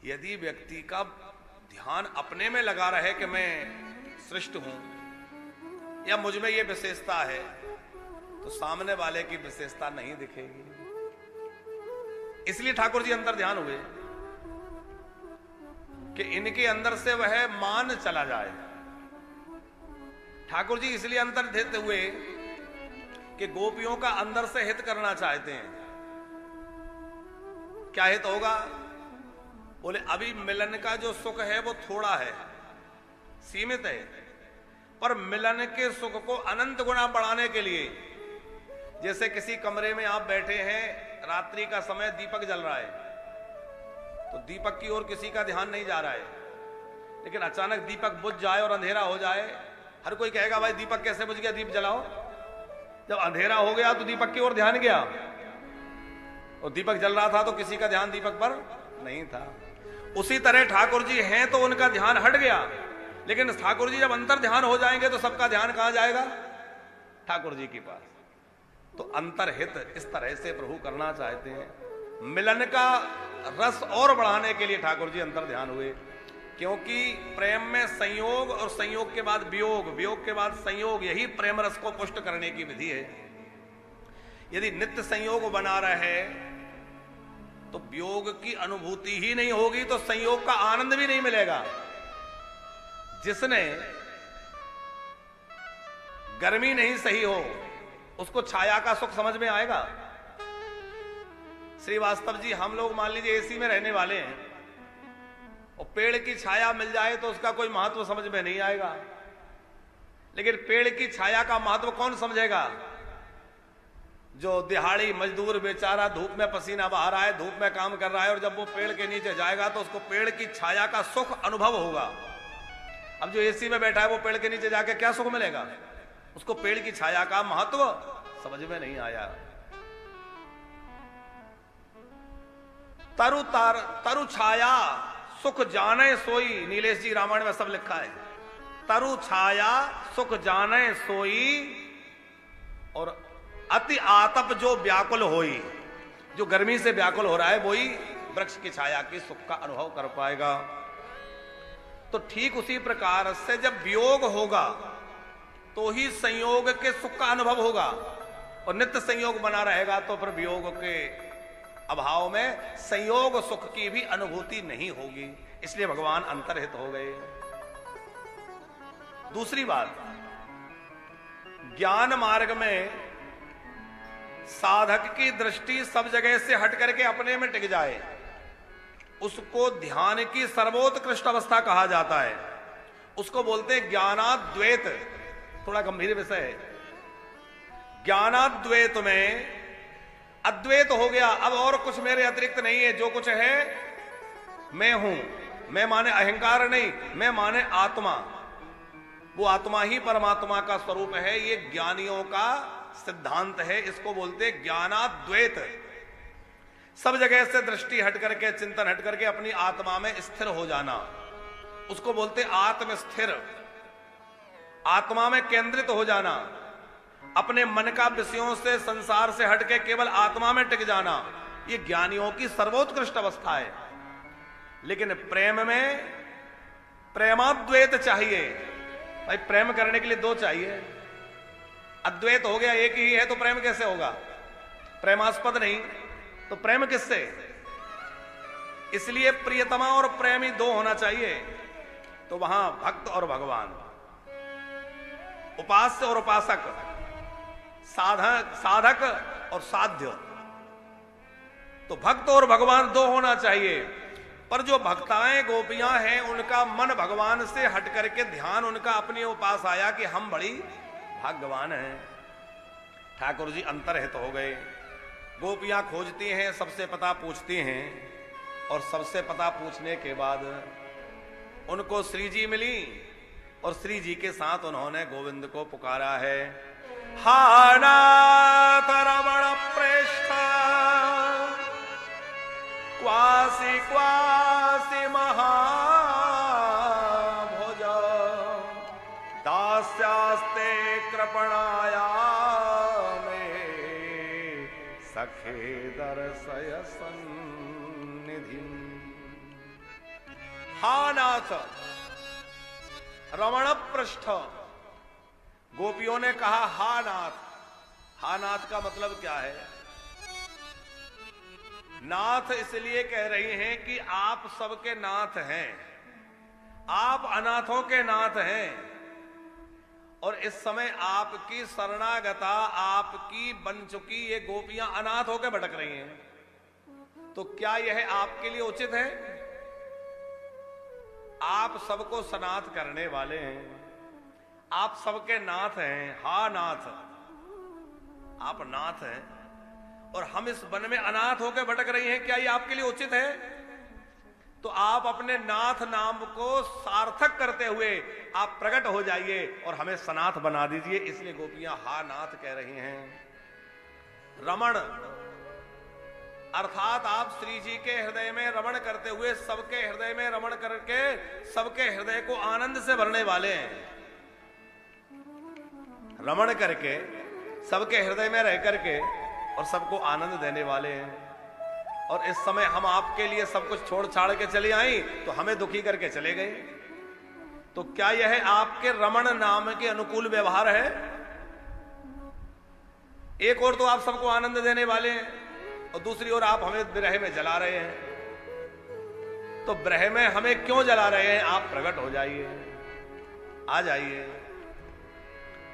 यदि व्यक्ति का ध्यान अपने में लगा रहे कि मैं श्रेष्ठ हूं या मुझ में ये विशेषता है, तो सामने वाले की विशेषता नहीं दिखेगी। इसलिए ठाकुर जी अंतर ध्यान हुए कि इनके अंदर से वह मान चला जाए। ठाकुर जी इसलिए अंतर देते हुए कि गोपियों का अंदर से हित करना चाहते हैं। क्या हित होगा? बोले अभी मिलन का जो सुख है वो थोड़ा है, सीमित है, पर मिलन के सुख को अनंत गुना बढ़ाने के लिए, जैसे किसी कमरे में आप बैठे हैं, रात्रि का समय, दीपक जल रहा है, तो दीपक की ओर किसी का ध्यान नहीं जा रहा है, लेकिन अचानक दीपक बुझ जाए और अंधेरा हो जाए, हर कोई कहेगा भाई दीपक कैसे बुझ गया, दीप जलाओ। जब अंधेरा हो गया तो दीपक की ओर ध्यान गया, और दीपक जल रहा था तो किसी का ध्यान दीपक पर नहीं था। उसी तरह ठाकुर जी हैं तो उनका ध्यान हट गया, लेकिन ठाकुर जी जब अंतर ध्यान हो जाएंगे तो सबका ध्यान कहां जाएगा? ठाकुर जी के पास। तो अंतरहित इस तरह से प्रभु करना चाहते हैं। मिलन का रस और बढ़ाने के लिए ठाकुर जी अंतर ध्यान हुए, क्योंकि प्रेम में संयोग और संयोग के बाद वियोग, वियोग के बाद संयोग, यही प्रेम रस को पुष्ट करने की विधि है। यदि नित्य संयोग बना रहे तो वियोग की अनुभूति ही नहीं होगी, तो संयोग का आनंद भी नहीं मिलेगा। जिसने गर्मी नहीं सही हो उसको छाया का सुख समझ में आएगा? श्रीवास्तव जी हम लोग मान लीजिए एसी में रहने वाले हैं और पेड़ की छाया मिल जाए तो उसका कोई महत्व समझ में नहीं आएगा, लेकिन पेड़ की छाया का महत्व कौन समझेगा? जो दिहाड़ी मजदूर बेचारा धूप में पसीना बहा रहा है, धूप में काम कर रहा है, और जब वो पेड़ के नीचे जाएगा तो उसको पेड़ की छाया का सुख अनुभव होगा। अब जो एसी में बैठा है वो पेड़ के नीचे जाके क्या सुख मिलेगा? उसको पेड़ की छाया का महत्व समझ में नहीं आया। तरु छाया सुख जाने सोई, नीलेश जी रामायण में सब लिखा है। तरु छाया सुख जाने सोई, और अति आतप जो व्याकुल होई, जो गर्मी से व्याकुल हो रहा है वही वृक्ष की छाया की सुख का अनुभव कर पाएगा। तो ठीक उसी प्रकार से जब वियोग होगा तो ही संयोग के सुख का अनुभव होगा, और नित्य संयोग बना रहेगा तो फिर वियोग के अभाव में संयोग सुख की भी अनुभूति नहीं होगी। इसलिए भगवान अंतरहित हो गए। दूसरी बात, ज्ञान मार्ग में साधक की दृष्टि सब जगह से हट करके अपने में टिक जाए, उसको ध्यान की सर्वोत्कृष्ट अवस्था कहा जाता है। उसको बोलते हैं ज्ञानाद्वैत। थोड़ा गंभीर विषय है। ज्ञानाद्वैत में अद्वैत हो गया, अब और कुछ मेरे अतिरिक्त नहीं है, जो कुछ है मैं हूं। मैं माने अहंकार नहीं, मैं माने आत्मा। वो आत्मा ही परमात्मा का स्वरूप है। ये ज्ञानियों का सिद्धांत है, इसको बोलते ज्ञानाद्वैत। सब जगह से दृष्टि हट करके, चिंतन हट करके अपनी आत्मा में स्थिर हो जाना, उसको बोलते आत्मस्थिर। आत्मा में केंद्रित हो जाना, अपने मन का विषयों से, संसार से हटके केवल आत्मा में टिक जाना, ये ज्ञानियों की सर्वोत्कृष्ट अवस्था है। लेकिन प्रेम में प्रेमाद्वैत चाहिए। भाई प्रेम करने के लिए दो चाहिए, अद्वैत हो गया, एक ही है, तो प्रेम कैसे होगा? प्रेमास्पद नहीं तो प्रेम किससे? इसलिए प्रियतमा और प्रेमी दो होना चाहिए। तो वहां भक्त और भगवान, उपास्य और उपासक, साधक और साध्य, तो भक्त और भगवान दो होना चाहिए। पर जो भक्ताएं गोपियां हैं उनका मन भगवान से हट करके ध्यान उनका अपने पास आया कि हम बड़ी भाग्यवान हैं। ठाकुर जी अंतर्हित हो गए। गोपियां खोजती हैं, सबसे पता पूछती हैं, और सबसे पता पूछने के बाद उनको श्री जी मिली, और श्री जी के साथ उन्होंने गोविंद को पुकारा है। हा नाथ रमण प्रेष्ठ क्वासी क्वासी महाभुज दास्यास्ते कृपणाया में सखे दर्शय सन्निधि। हा नाथ रमण पृष्ठ, गोपियों ने कहा हा नाथ। हा नाथ का मतलब क्या है? नाथ इसलिए कह रही हैं कि आप सबके नाथ हैं, आप अनाथों के नाथ हैं, और इस समय आपकी शरणागता आपकी बन चुकी ये गोपियां अनाथ होकर भटक रही हैं। तो क्या यह आपके लिए उचित है? आप सबको सनाथ करने वाले हैं, आप सबके नाथ हैं। हा नाथ, आप नाथ हैं और हम इस वन में अनाथ होकर भटक रही हैं, क्या ये आपके लिए उचित है? तो आप अपने नाथ नाम को सार्थक करते हुए आप प्रकट हो जाइए और हमें सनाथ बना दीजिए। इसलिए गोपियां हा नाथ कह रही हैं। रमण अर्थात आप श्री जी के हृदय में रमण करते हुए सबके हृदय में रमण करके सबके हृदय को आनंद से भरने वाले हैं। रमण करके सबके हृदय में रह करके और सबको आनंद देने वाले हैं। और इस समय हम आपके लिए सब कुछ छोड़ छाड़ के चले आई तो हमें दुखी करके चले गए। तो क्या यह आपके रमण नाम के अनुकूल व्यवहार है? एक और तो आप सबको आनंद देने वाले हैं और दूसरी ओर आप हमें विरह में जला रहे हैं। तो विरह में हमें क्यों जला रहे हैं? आप प्रकट हो जाइए, आ जाइए।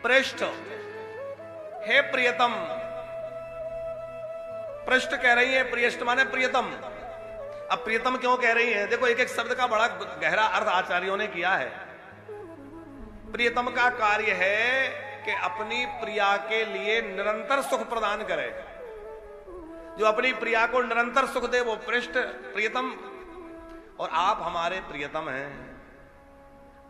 पृष्ठ, हे प्रियतम। पृष्ठ कह रही है, प्रियष्ट माने प्रियतम। अब प्रियतम क्यों कह रही है? देखो एक एक शब्द का बड़ा गहरा अर्थ आचार्यों ने किया है। प्रियतम का कार्य है कि अपनी प्रिया के लिए निरंतर सुख प्रदान करे। जो अपनी प्रिया को निरंतर सुख दे वो पृष्ठ प्रियतम। और आप हमारे प्रियतम हैं,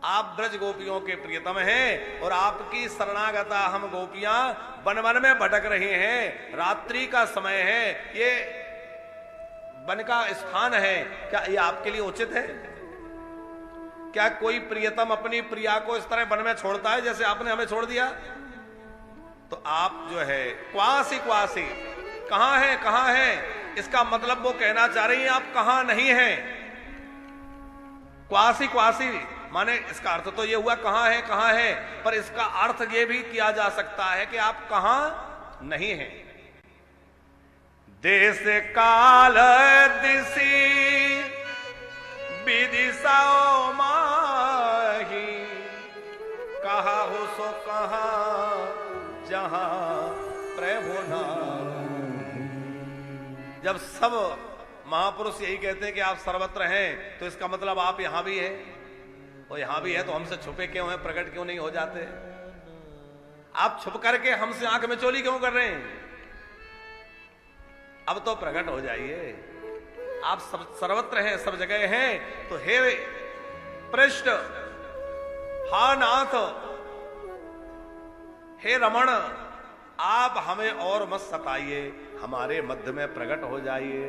आप ब्रज गोपियों के प्रियतम हैं और आपकी शरणागता हम गोपियां वन वन में भटक रही हैं। रात्रि का समय है, ये वन का स्थान है, क्या ये आपके लिए उचित है? क्या कोई प्रियतम अपनी प्रिया को इस तरह वन में छोड़ता है जैसे आपने हमें छोड़ दिया? तो आप जो है क्वासी क्वासी, कहां है कहां है, इसका मतलब वो कहना चाह रही हैं आप कहां नहीं हैं। क्वासी क्वासी माने इसका अर्थ तो ये हुआ कहां है, पर इसका अर्थ ये भी किया जा सकता है कि आप कहां नहीं हैं। देश काल दिशी विदिशाओ माही, कहा हो सो कहा जहां प्रभु नाम। जब सब महापुरुष यही कहते हैं कि आप सर्वत्र हैं, तो इसका मतलब आप यहां भी हैं, और यहां भी है तो हमसे छुपे क्यों हैं, प्रकट क्यों नहीं हो जाते? आप छुप करके हमसे आंख में चोली क्यों कर रहे हैं? अब तो प्रकट हो जाइए। आप सब सर्वत्र हैं, सब जगह हैं। तो हे पृष्ठ, हा नाथ, हे रमण, आप हमें और मत सताइए, हमारे मध्य में प्रकट हो जाइए।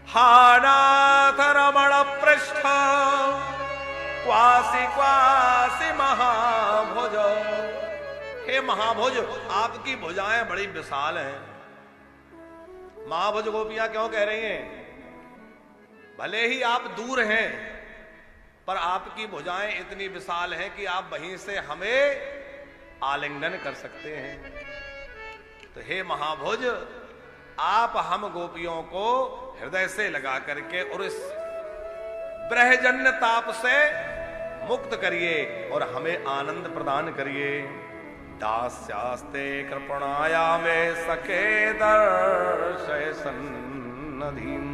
हा नाथ रमण पृष्ठ क्वासी क्वासी महाभुज। हे महाभुज, आपकी भुजाएं बड़ी विशाल हैं। महाभुज गोपियां क्यों कह रही हैं? भले ही आप दूर हैं पर आपकी भुजाएं इतनी विशाल हैं कि आप वहीं से हमें आलिंगन कर सकते हैं। तो हे महाभुज, आप हम गोपियों को हृदय से लगा करके और इस ब्रहजन्य ताप से मुक्त करिए और हमें आनंद प्रदान करिए। दास्यास्ते कृपणाया में सखे दर्शय सन्नधिम।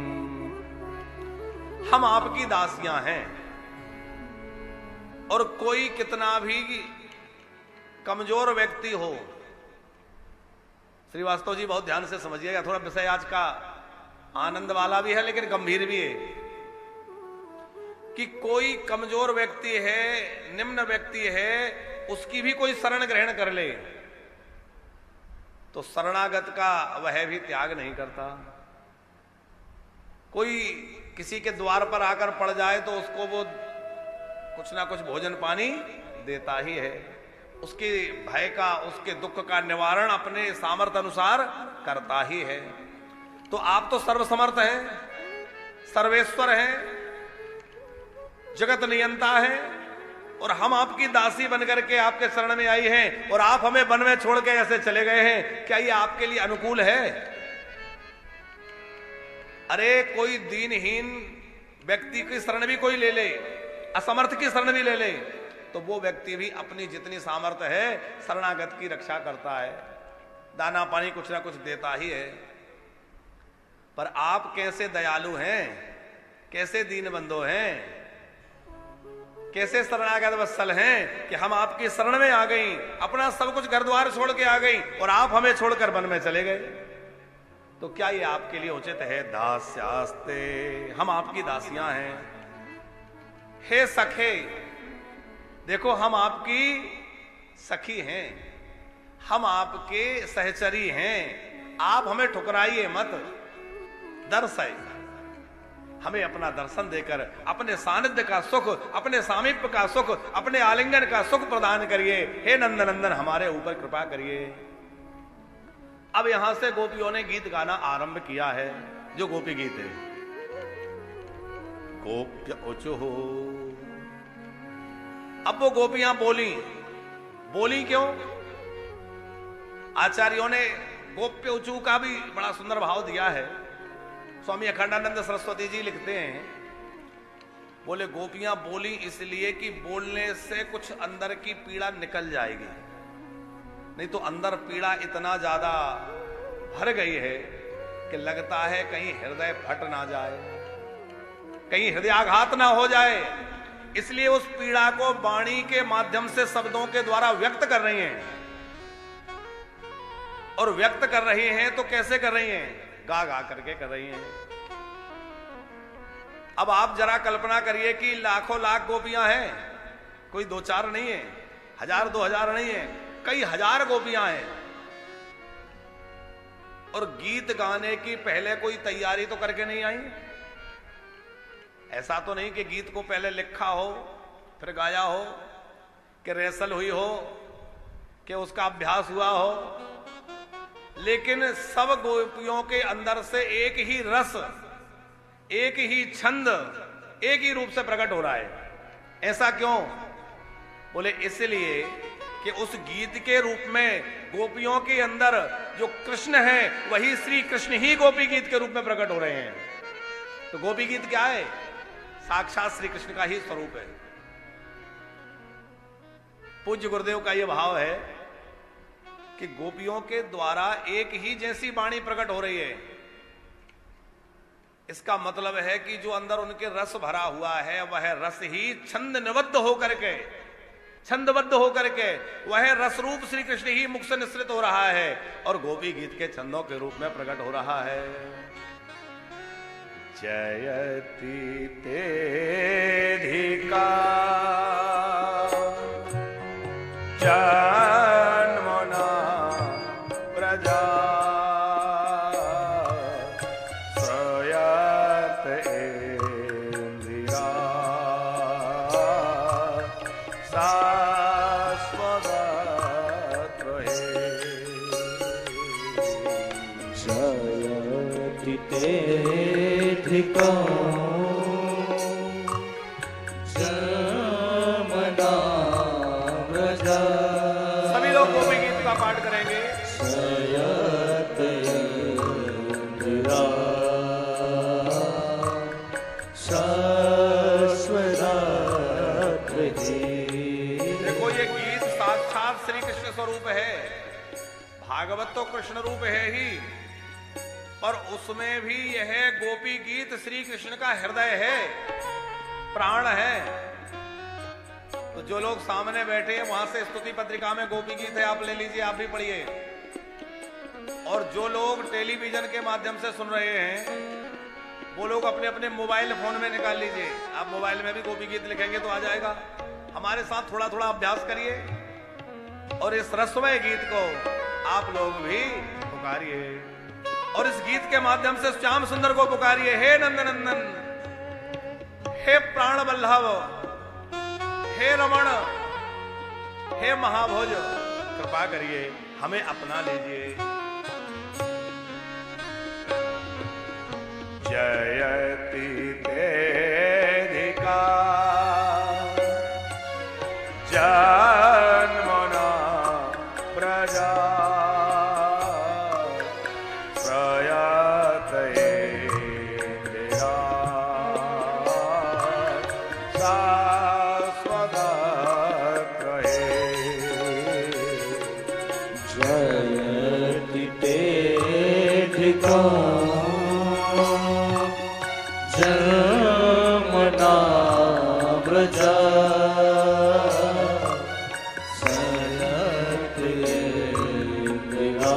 हम आपकी दासियां हैं और कोई कितना भी कमजोर व्यक्ति हो, श्रीवास्तव जी बहुत ध्यान से समझिएगा, थोड़ा विषय आज का आनंद वाला भी है लेकिन गंभीर भी है, कि कोई कमजोर व्यक्ति है, निम्न व्यक्ति है, उसकी भी कोई शरण ग्रहण कर ले तो शरणागत का वह भी त्याग नहीं करता। कोई किसी के द्वार पर आकर पड़ जाए तो उसको वो कुछ ना कुछ भोजन पानी देता ही है, उसके भय का, उसके दुख का निवारण अपने सामर्थ्य अनुसार करता ही है। तो आप तो सर्वसमर्थ हैं, सर्वेश्वर हैं, जगत नियंता है, और हम आपकी दासी बनकर के आपके शरण में आई हैं और आप हमें वन में छोड़ के ऐसे चले गए हैं, क्या ये आपके लिए अनुकूल है? अरे कोई दीनहीन व्यक्ति की शरण भी कोई ले ले, असमर्थ की शरण भी ले ले, तो वो व्यक्ति भी अपनी जितनी सामर्थ्य है शरणागत की रक्षा करता है, दाना पानी कुछ ना कुछ देता ही है। पर आप कैसे दयालु हैं, कैसे दीनबंधु हैं, कैसे शरणागत वत्सल हैं कि हम आपकी शरण में आ गई, अपना सब कुछ घर द्वार छोड़ के आ गई और आप हमें छोड़कर वन में चले गए। तो क्या ये आपके लिए उचित है? दास्यास्ते, हम आपकी दासियां हैं। हे सखे, देखो हम आपकी सखी हैं, हम आपके सहचरी हैं, आप हमें ठुकराइए मत, दर्शय, हमें अपना दर्शन देकर अपने सानिध्य का सुख, अपने सामीप्य का सुख, अपने आलिंगन का सुख प्रदान करिए। हे नंदनंदन, हमारे ऊपर कृपा करिए। अब यहां से गोपियों ने गीत गाना आरंभ किया है, जो गोपी गीत है। गोप्य उचुः, अब वो गोपियां बोली क्यों? आचार्यों ने गोप्य उचू का भी बड़ा सुंदर भाव दिया है। स्वामी अखंडानंद सरस्वती जी लिखते हैं, बोले गोपियां बोली इसलिए कि बोलने से कुछ अंदर की पीड़ा निकल जाएगी, नहीं तो अंदर पीड़ा इतना ज्यादा भर गई है कि लगता है कहीं हृदय फट ना जाए, कहीं हृदयाघात ना हो जाए, इसलिए उस पीड़ा को वाणी के माध्यम से शब्दों के द्वारा व्यक्त कर रही हैं। और व्यक्त कर रही हैं तो कैसे कर रही हैं? गा गा करके कर रही हैं। अब आप जरा कल्पना करिए कि लाखों लाख गोपियां हैं, कोई दो चार नहीं है, 1000 2000 नहीं है, कई हजार गोपियां हैं, और गीत गाने की पहले कोई तैयारी तो करके नहीं आई। ऐसा तो नहीं कि गीत को पहले लिखा हो फिर गाया हो, कि रेसल हुई हो, कि उसका अभ्यास हुआ हो, लेकिन सब गोपियों के अंदर से एक ही रस, एक ही छंद, एक ही रूप से प्रकट हो रहा है। ऐसा क्यों? बोले इसलिए कि उस गीत के रूप में गोपियों के अंदर जो कृष्ण है वही श्री कृष्ण ही गोपी गीत के रूप में प्रकट हो रहे हैं। तो गोपी गीत क्या है? साक्षात श्री कृष्ण का ही स्वरूप है। पूज्य गुरुदेव का यह भाव है कि गोपियों के द्वारा एक ही जैसी वाणी प्रकट हो रही है। इसका मतलब है कि जो अंदर उनके रस भरा हुआ है वह रस ही छंद निबद्ध होकर के, छंदबद्ध होकर के वह रस रूप श्री कृष्ण ही मुख से निश्रित हो रहा है और गोपी गीत के छंदों के रूप में प्रकट हो रहा है। जयति तेधिका जन्मना प्रजा प्रयत इंदिरा शाश्वत जयति तेधिका भागवत तो कृष्ण रूप है ही, पर उसमें भी यह गोपी गीत श्री कृष्ण का हृदय है, प्राण है। तो जो लोग सामने बैठे हैं वहां से स्तुति पत्रिका में गोपी गीत है, आप ले लीजिए, आप भी पढ़िए। और जो लोग टेलीविजन के माध्यम से सुन रहे हैं वो लोग अपने अपने मोबाइल फोन में निकाल लीजिए। आप मोबाइल में भी गोपी गीत लिखेंगे तो आ जाएगा। हमारे साथ थोड़ा थोड़ा अभ्यास करिए और इस रसमय गीत को आप लोग भी पुकारिए, और इस गीत के माध्यम से श्याम सुंदर को पुकारिए। हे नंदनंदन, हे प्राण वल्लभ, हे रमण, हे महाभोज, कृपा करिए हमें अपना लीजिए। जयति तेधिका जन्मना प्रजा प्रयतये दया शाश्वतत्रये। जयति तेधिका जन्मना व्रजा सयते दया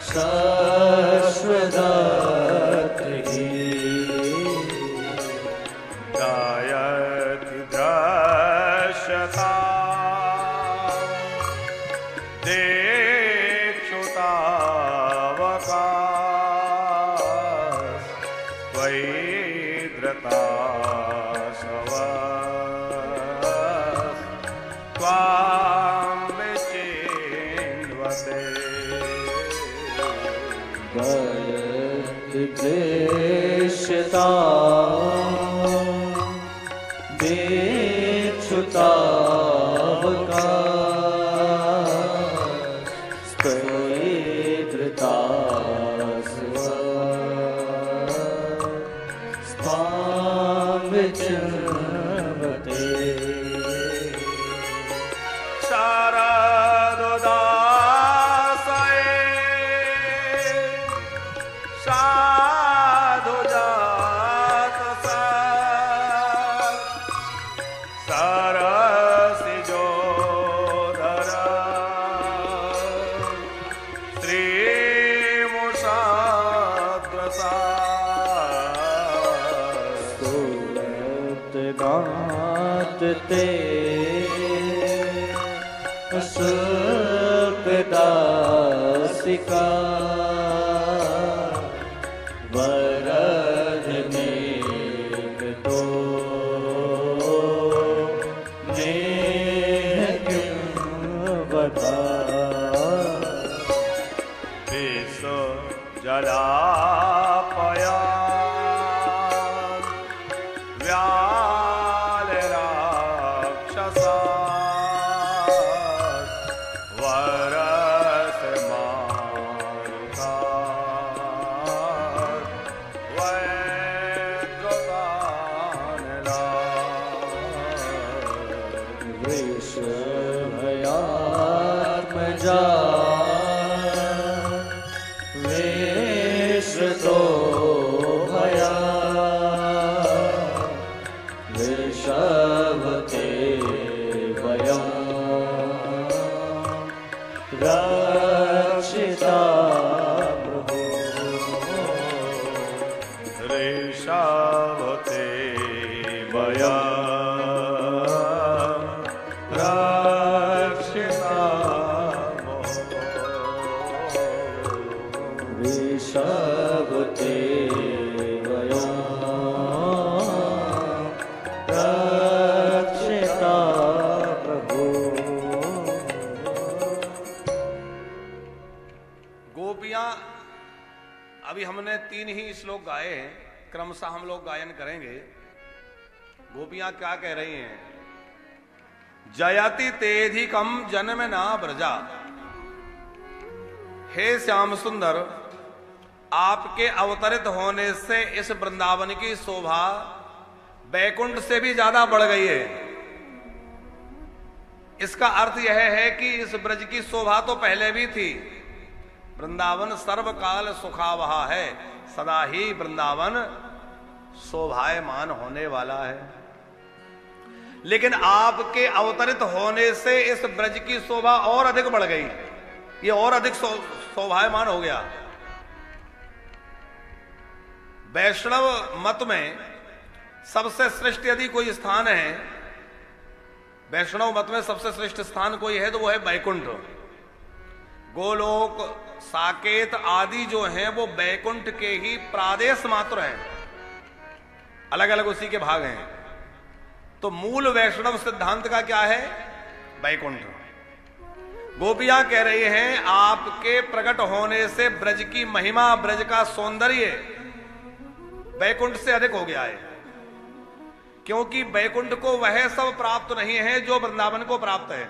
शाश्वतत्रये। गायति दृश्यता देक्षुतावका वैद्रता सव त्वां विचिन्वते। गायति देश्यता देक्षुतावका स्त्वैधृता विचिन्वते। शारदोदासये साधुजातसा सरसिजोधर श्रीमुषाद्रसा गात ते सुखदासिका वरद नेक तो नेह क्यों बता। विश्व जलापया रक्षिता प्रभु ऋषभते वयं रक्षिता ऋषभते वयं रक्षिता प्रभु। गोपियां, अभी हमने 3 ही श्लोक गाए हैं, क्रमशः हम लोग गायन करेंगे। गोपियां क्या कह रही हैं? जयति तेधिकम जन्म ना ब्रजा। हे श्याम सुंदर, आपके अवतरित होने से इस वृंदावन की शोभा बैकुंठ से भी ज्यादा बढ़ गई है। इसका अर्थ यह है कि इस ब्रज की शोभा तो पहले भी थी। वृंदावन सर्वकाल सुखावहा है, सदा ही वृंदावन शोभायमान होने वाला है। लेकिन आपके अवतरित होने से इस ब्रज की शोभा और अधिक बढ़ गई, ये और अधिक शोभायमान हो गया। वैष्णव मत में सबसे श्रेष्ठ यदि कोई स्थान है, वैष्णव मत में सबसे श्रेष्ठ स्थान कोई है तो वो है बैकुंठ। गोलोक, साकेत आदि जो हैं वो बैकुंठ के ही प्रादेश मात्र हैं, अलग अलग उसी के भाग हैं। तो मूल वैष्णव सिद्धांत का क्या है? बैकुंठ। गोपियां कह रही हैं आपके प्रकट होने से ब्रज की महिमा, ब्रज का सौंदर्य बैकुंठ से अधिक हो गया है, क्योंकि बैकुंठ को वह सब प्राप्त नहीं है जो वृंदावन को प्राप्त है।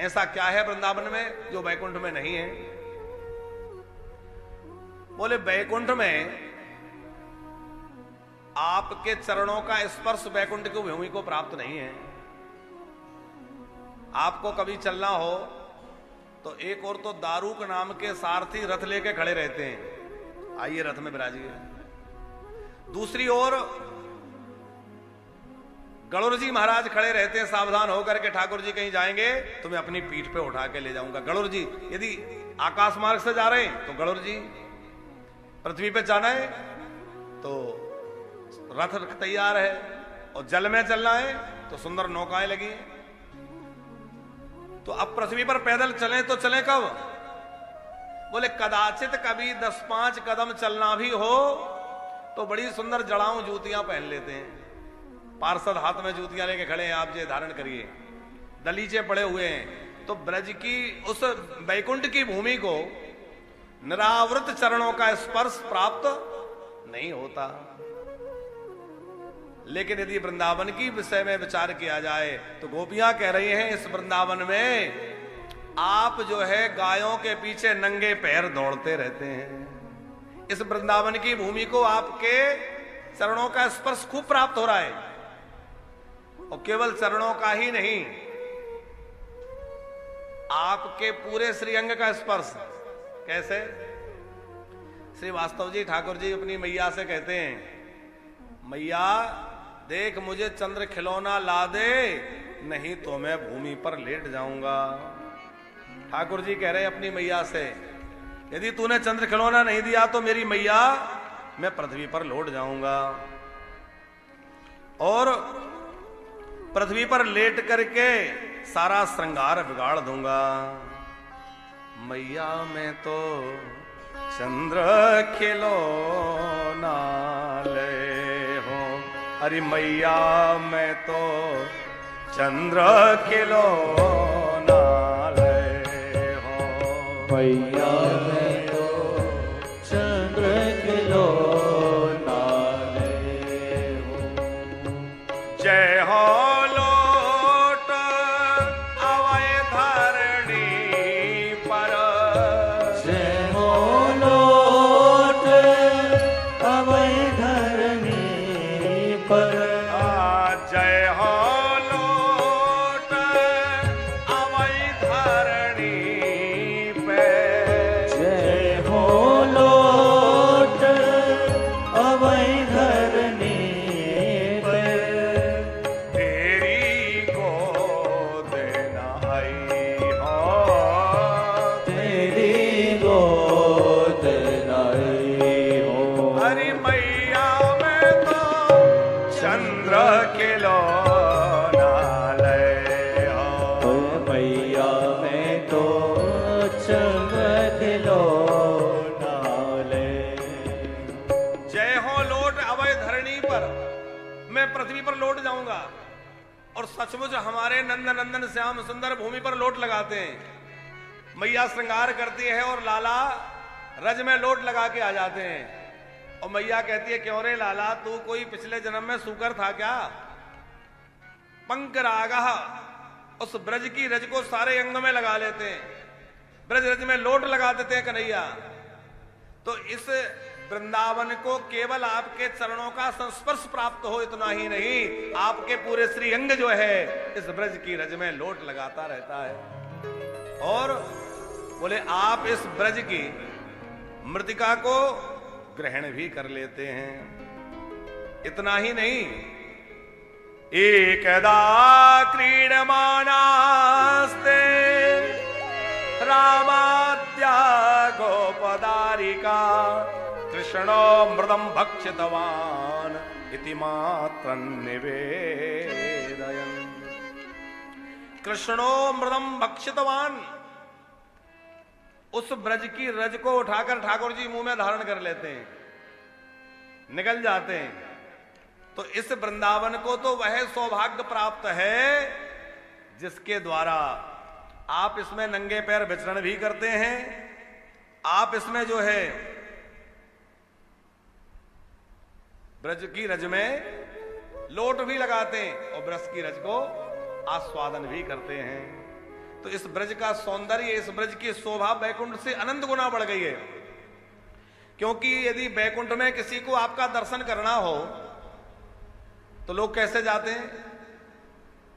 ऐसा क्या है वृंदावन में जो बैकुंठ में नहीं है? बोले बैकुंठ में आपके चरणों का स्पर्श बैकुंठ की भूमि को प्राप्त नहीं है। आपको कभी चलना हो तो एक और तो दारूक नाम के सारथी रथ लेके खड़े रहते हैं, आइए रथ में विराजिए। दूसरी ओर गणुर जी महाराज खड़े रहते हैं सावधान होकर के, ठाकुर जी कहीं जाएंगे तो मैं अपनी पीठ पे उठा के ले जाऊंगा। गणुर जी यदि आकाश मार्ग से जा रहे हैं तो गणुर जी, पृथ्वी पे जाना है तो रथ तैयार है, और जल में चलना है तो सुंदर नौकाएं लगी हैं। तो अब पृथ्वी पर पैदल चलें तो चलें कब? बोले कदाचित कभी 10-5 कदम चलना भी हो तो बड़ी सुंदर जड़ाऊ जूतियां पहन लेते हैं। पार्षद हाथ में जूतियां लेके खड़े हैं, आप ये धारण करिए, दलीचे पड़े हुए हैं। तो ब्रज की उस बैकुंठ की भूमि को निरावृत चरणों का स्पर्श प्राप्त नहीं होता। लेकिन यदि वृंदावन की विषय में विचार किया जाए तो गोपियां कह रही हैं इस वृंदावन में आप जो है गायों के पीछे नंगे पैर दौड़ते रहते हैं। इस वृंदावन की भूमि को आपके चरणों का स्पर्श खूब प्राप्त हो रहा है, और केवल चरणों का ही नहीं, आपके पूरे श्रीअंग का स्पर्श। कैसे? श्री वास्तव जी ठाकुर जी अपनी मैया से कहते हैं, मैया देख मुझे चंद्र खिलौना ला दे, नहीं तो मैं भूमि पर लेट जाऊंगा। ठाकुर जी कह रहे अपनी मैया से, यदि तूने चंद्र खिलौना नहीं दिया तो मेरी मैया मैं पृथ्वी पर लौट जाऊंगा, और पृथ्वी पर लेट करके सारा श्रृंगार बिगाड़ दूंगा। मैया मैं तो चंद्र खिलौना ले हो, अरे मैया मैं तो चंद्र खिलौना ले हो, मैया मैं तो चंद्र खिलौना ले हो। जय हो लोट अवय धरणी पर, जय हो लोट अवय धरणी पर, जय हो लोट अवय धरणी पे, जय हो लोट अवय धरणी पे, तेरी गोद न आई हो, तेरी गोद नाई हो। अरे मैया मैं तो चंद्र खिलौना ले हो, मैया मैं तो चंद्र खिलौना ले। जय हो लोट अवय धरणी पर, मैं पृथ्वी पर लौट जाऊंगा। और सचमुच हमारे नंद नंदन श्याम सुंदर भूमि पर लोट लगाते हैं। मैया श्रृंगार करती है और लाला रज में लोट लगा के आ जाते हैं। और मैया कहती है क्यों रे लाला, तू कोई पिछले जन्म में सूकर था क्या? पंक रागा, उस ब्रज की रज को सारे अंग में लगा लेते हैं, ब्रज रज में लोट लगा देते हैं कन्हैया। तो इस वृंदावन को केवल आपके चरणों का संस्पर्श प्राप्त हो इतना ही नहीं, आपके पूरे श्रीअंग जो है इस ब्रज की रज में लोट लगाता रहता है। और बोले आप इस ब्रज की मृतिका को ग्रहण भी कर लेते हैं। इतना ही नहीं, एकदा क्रीडमानास्ते रामाद्या गोपदारिका कृष्णो मृदं भक्षितवान् इति मात्रं निवेदयन्। कृष्णो मृदं भक्षितवान्, उस ब्रज की रज को उठाकर ठाकुर जी मुंह में धारण कर लेते हैं, निकल जाते हैं। तो इस वृंदावन को तो वह सौभाग्य प्राप्त है जिसके द्वारा आप इसमें नंगे पैर विचरण भी करते हैं, आप इसमें जो है ब्रज की रज में लोट भी लगाते हैं और ब्रज की रज को आस्वादन भी करते हैं। तो इस ब्रज का सौंदर्य, इस ब्रज की शोभा बैकुंठ से अनंत गुना बढ़ गई है। क्योंकि यदि बैकुंठ में किसी को आपका दर्शन करना हो तो लोग कैसे जाते हैं?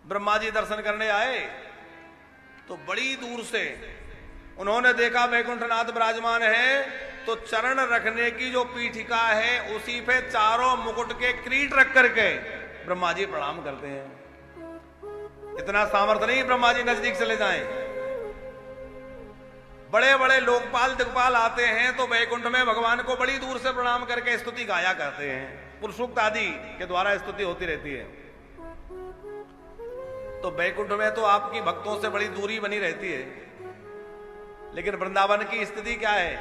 ब्रह्मा जी दर्शन करने आए तो बड़ी दूर से उन्होंने देखा बैकुंठनाथ विराजमान है, तो चरण रखने की जो पीठिका है उसी पे चारों मुकुट के किरीट रख करके ब्रह्मा जी प्रणाम करते हैं। इतना सामर्थ्य नहीं ब्रह्मा जी नजदीक चले जाएं। बड़े बड़े लोकपाल दिक्पाल आते हैं तो बैकुंठ में भगवान को बड़ी दूर से प्रणाम करके स्तुति गाया करते हैं, पुरुषोक्त आदि के द्वारा स्तुति होती रहती है। तो बैकुंठ में तो आपकी भक्तों से बड़ी दूरी बनी रहती है, लेकिन वृंदावन की स्थिति क्या है?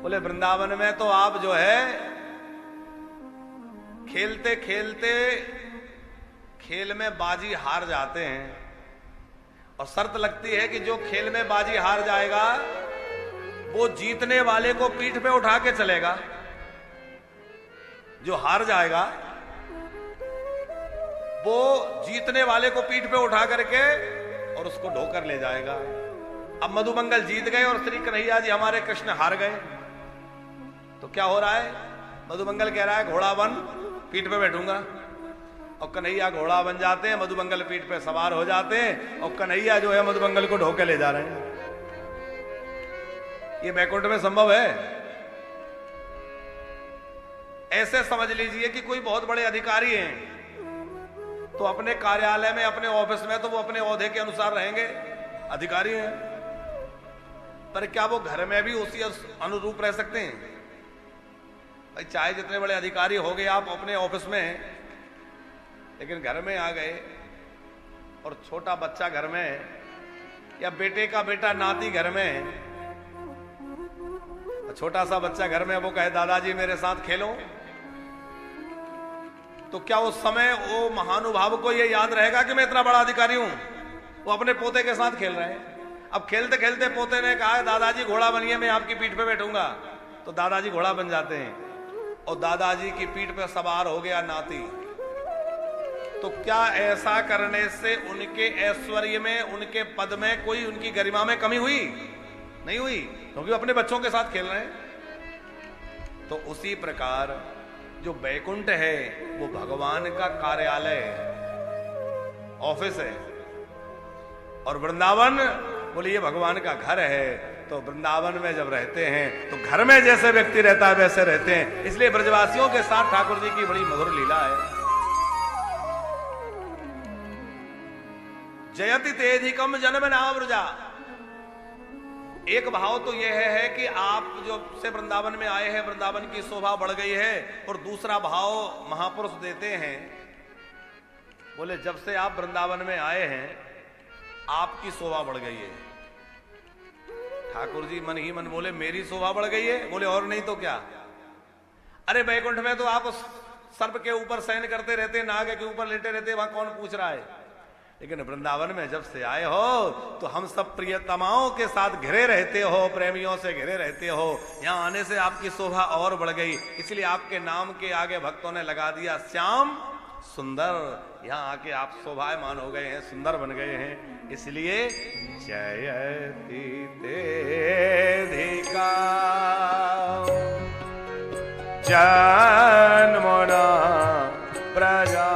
बोले वृंदावन में तो आप जो है खेलते खेलते खेल में बाजी हार जाते हैं, और शर्त लगती है कि जो खेल में बाजी हार जाएगा वो जीतने वाले को पीठ पे उठा के चलेगा, जो हार जाएगा वो जीतने वाले को पीठ पे उठा करके और उसको ढोकर ले जाएगा। अब मधुमंगल जीत गए और श्री कन्हैया जी हमारे कृष्ण हार गए, तो क्या हो रहा है? मधुमंगल कह रहा है घोड़ा बन, पीठ पे बैठूंगा, और कन्हैया घोड़ा बन जाते हैं, मधुमंगल पीठ पे सवार हो जाते हैं, और कन्हैया जो है मधुमंगल को ढोके ले जा रहे हैं। ये बैकुंठ में संभव है? ऐसे समझ लीजिए कि कोई बहुत बड़े अधिकारी हैं तो अपने कार्यालय में, अपने ऑफिस में तो वो अपने ओहदे के अनुसार रहेंगे, अधिकारी हैं, पर क्या वो घर में भी उसी अनुरूप रह सकते हैं? भाई चाहे जितने बड़े अधिकारी हो गए आप अपने ऑफिस में, लेकिन घर में आ गए और छोटा बच्चा घर में, या बेटे का बेटा नाती घर में, छोटा सा बच्चा घर में, वो कहे दादाजी मेरे साथ खेलो, तो क्या उस समय वो महानुभाव को ये याद रहेगा कि मैं इतना बड़ा अधिकारी हूं? वो अपने पोते के साथ खेल रहे हैं। अब खेलते खेलते पोते ने कहा दादाजी घोड़ा बनिए, मैं आपकी पीठ पे बैठूंगा, तो दादाजी घोड़ा बन जाते हैं और दादाजी की पीठ पे सवार हो गया नाती। तो क्या ऐसा करने से उनके ऐश्वर्य में, उनके पद में, कोई उनकी गरिमा में कमी हुई? नहीं हुई, क्योंकि वो अपने बच्चों के साथ खेल रहे हैं। तो उसी प्रकार जो बैकुंठ है वो भगवान का कार्यालय, ऑफिस है, और वृंदावन बोले ये भगवान का घर है। तो वृंदावन में जब रहते हैं तो घर में जैसे व्यक्ति रहता है वैसे रहते हैं। इसलिए ब्रजवासियों के साथ ठाकुर जी की बड़ी मधुर लीला है। जयति तेधिकम जन्म नावृजा। एक भाव तो यह है कि आप जो से वृंदावन में आए हैं, वृंदावन की शोभा बढ़ गई है, और दूसरा भाव महापुरुष देते हैं, बोले जब से आप वृंदावन में आए हैं आपकी शोभा बढ़ गई है। ठाकुर जी मन ही मन बोले मेरी शोभा बढ़ गई है? बोले और नहीं तो क्या। अरे बैकुंठ में तो आप उस सर्प के ऊपर शयन करते रहते, नाग के ऊपर लेटे रहते, वहां कौन पूछ रहा है? लेकिन वृंदावन में जब से आए हो तो हम सब प्रियतमाओं के साथ घिरे रहते हो, प्रेमियों से घिरे रहते हो। यहाँ आने से आपकी शोभा और बढ़ गई, इसलिए आपके नाम के आगे भक्तों ने लगा दिया श्याम सुंदर। यहाँ आके आप शोभायमान हो गए हैं, सुंदर बन गए हैं। इसलिए जयति तेधिका जन्मना प्रजा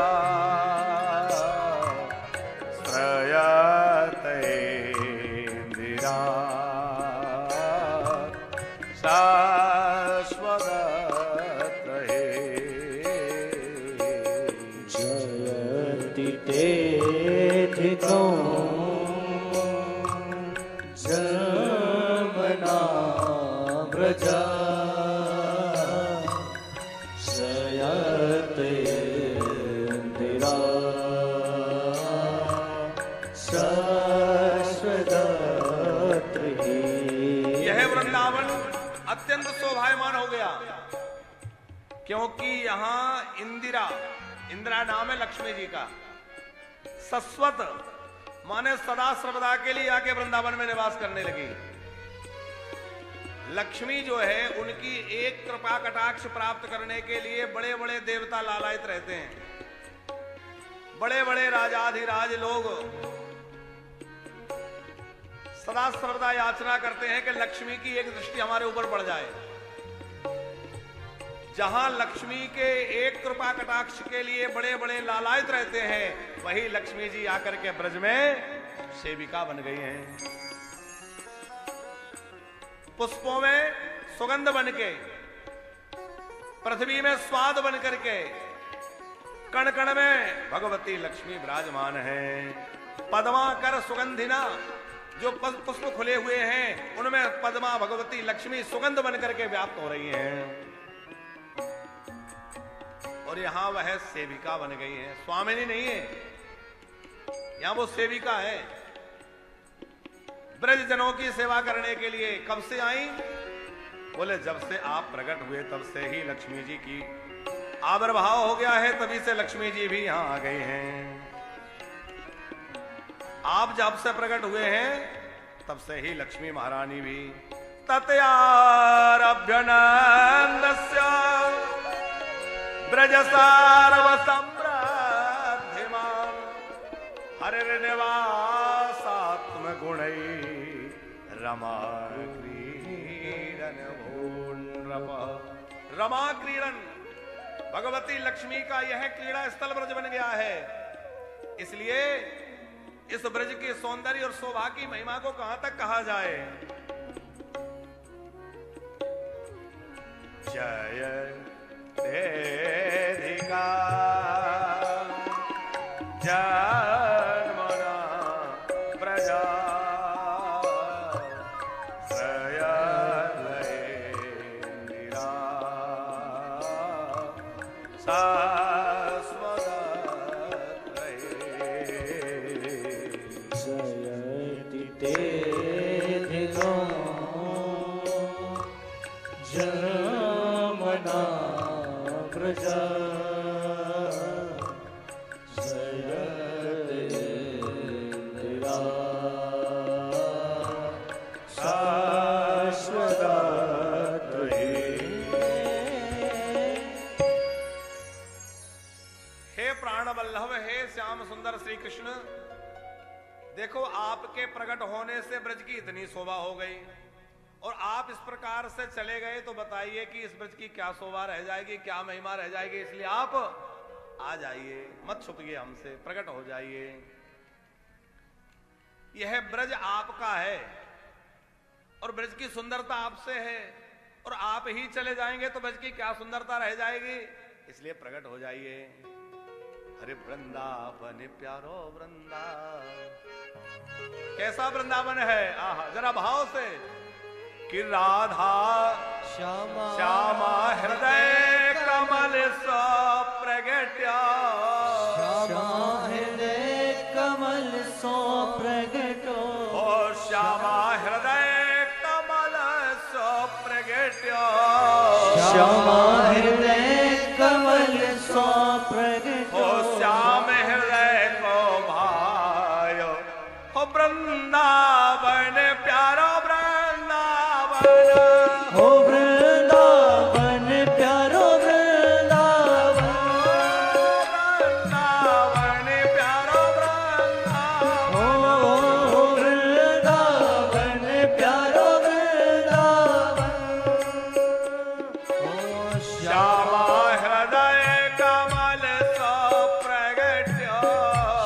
शाश्वत रहे। जयति तेधिको जमना व्रजा शयते इंदिरा शाश्वतत्री। यह वृंदावन अत्यंत शोभायमान हो गया, क्योंकि यहां इंदिरा नाम है लक्ष्मी जी का। शाश्वत माने सदा सर्वदा के लिए आके वृंदावन में निवास करने लगी। लक्ष्मी जो है उनकी एक कृपा कटाक्ष प्राप्त करने के लिए बड़े बड़े देवता लालायित रहते हैं। बड़े बड़े राजाधिराज लोग सदा सर्वदा याचना करते हैं कि लक्ष्मी की एक दृष्टि हमारे ऊपर पड़ जाए। जहां लक्ष्मी के एक कृपा कटाक्ष के लिए बड़े बड़े लालायित रहते हैं, वही लक्ष्मी जी आकर के ब्रज में सेविका बन गई हैं। पुष्पों में सुगंध बन के, पृथ्वी में स्वाद बन करके, कण कण में भगवती लक्ष्मी विराजमान है। पद्माकर सुगंधिना, जो पुष्प खुले हुए हैं उनमें पद्मा भगवती लक्ष्मी सुगंध बन करके व्याप्त हो रही हैं। और यहां वह सेविका बन गई है, स्वामिनी नहीं है, यहां वो सेविका है। ब्रज जनों की सेवा करने के लिए कब से आई? बोले जब से आप प्रकट हुए तब से ही लक्ष्मी जी की आविर्भाव हो गया है, तभी से लक्ष्मी जी भी यहां आ गए हैं। आप जब से प्रकट हुए हैं तब से ही लक्ष्मी महारानी भी तत्यारभ्यनंदस्य ब्रज सार्वसम्राधिमान् हरिर्निवासात्म गुणै रमा क्रीडन भूनृप। रमा क्रीडन, भगवती लक्ष्मी का यह क्रीड़ा स्थल ब्रज बन गया है। इसलिए इस ब्रज के सौंदर्य और शोभा की महिमा को कहां तक कहा जाए। जय तेधिका जन्मना प्रजा श्रयलेन्द्रिरा शाश्वत रहे। जयति तेधिको जमना व्रजा शयते इंदिरा शाश्वत रहे। हे प्राणवल्लभ, हे श्याम सुंदर श्री कृष्ण, देखो आपके प्रकट होने से ब्रज की इतनी शोभा हो गई और आप इस प्रकार से चले गए, तो बताइए कि इस ब्रज की क्या शोभा रह जाएगी, क्या महिमा रह जाएगी। इसलिए आप आ जाइए, मत छुपिए हमसे, प्रकट हो जाइए। यह ब्रज आपका है और ब्रज की सुंदरता आपसे है, और आप ही चले जाएंगे तो ब्रज की क्या सुंदरता रह जाएगी। इसलिए प्रकट हो जाइए। हरे वृंदावन प्यारो कैसा वृंदावन है, आहा, जरा भाव से कि राधा श्यामा हृदय कमल सो प्रगट्या, श्यामा हृदय कमल सो प्रगटो, और श्यामा हृदय कमल सो प्रगट्या, श्यामा हृदय कमल सो प्रगटो, श्याम हृदय को भायो, हो वृंदावन प्यारो हो वृंदावन प्यारो वृंदावन, वृंदावन प्यारो वृंदावन, हो वृंदावन प्यारो वृंदावन, हो श्यामा हृदय कमल सो प्रगट्यो,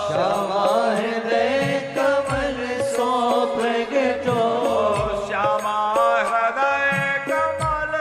श्यामा हृदय कमल सो प्रगटो, श्यामा हृदय कमल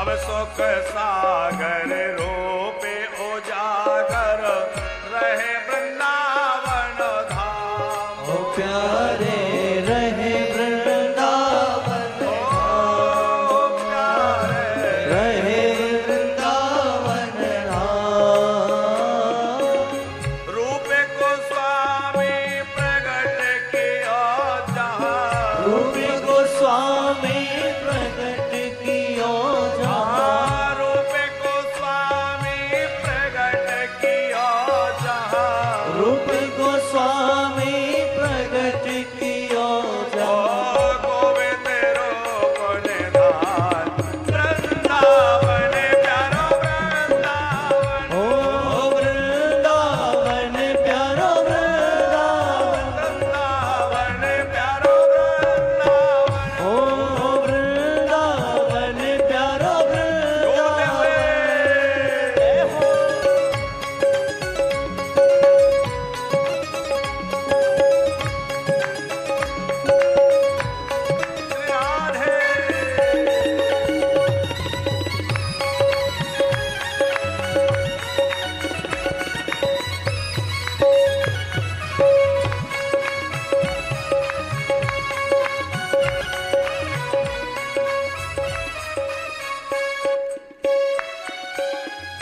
अब सुख सागर रूपे उजागर रहे वृंदावन धाम। ओ प्यारे रहे वृंदावन धाम, प्यारे रहे वृंदावन धाम। रूप को स्वामी प्रकट किया जहाँ, रूप को स्वामी प्रकट कियो जहाँ, रूप को स्वामी प्रकट किया जहाँ। रूप को स्वामी प्रकट कियो जहाँ। गोविंद रूप निधान वृंदावन प्यारो वृंदावन। ओ वृंदावन प्यारो वृंदावन, वृंदावन प्यारो वृंदावन। ओ वृंदावन प्यारो वृंदावन। राधे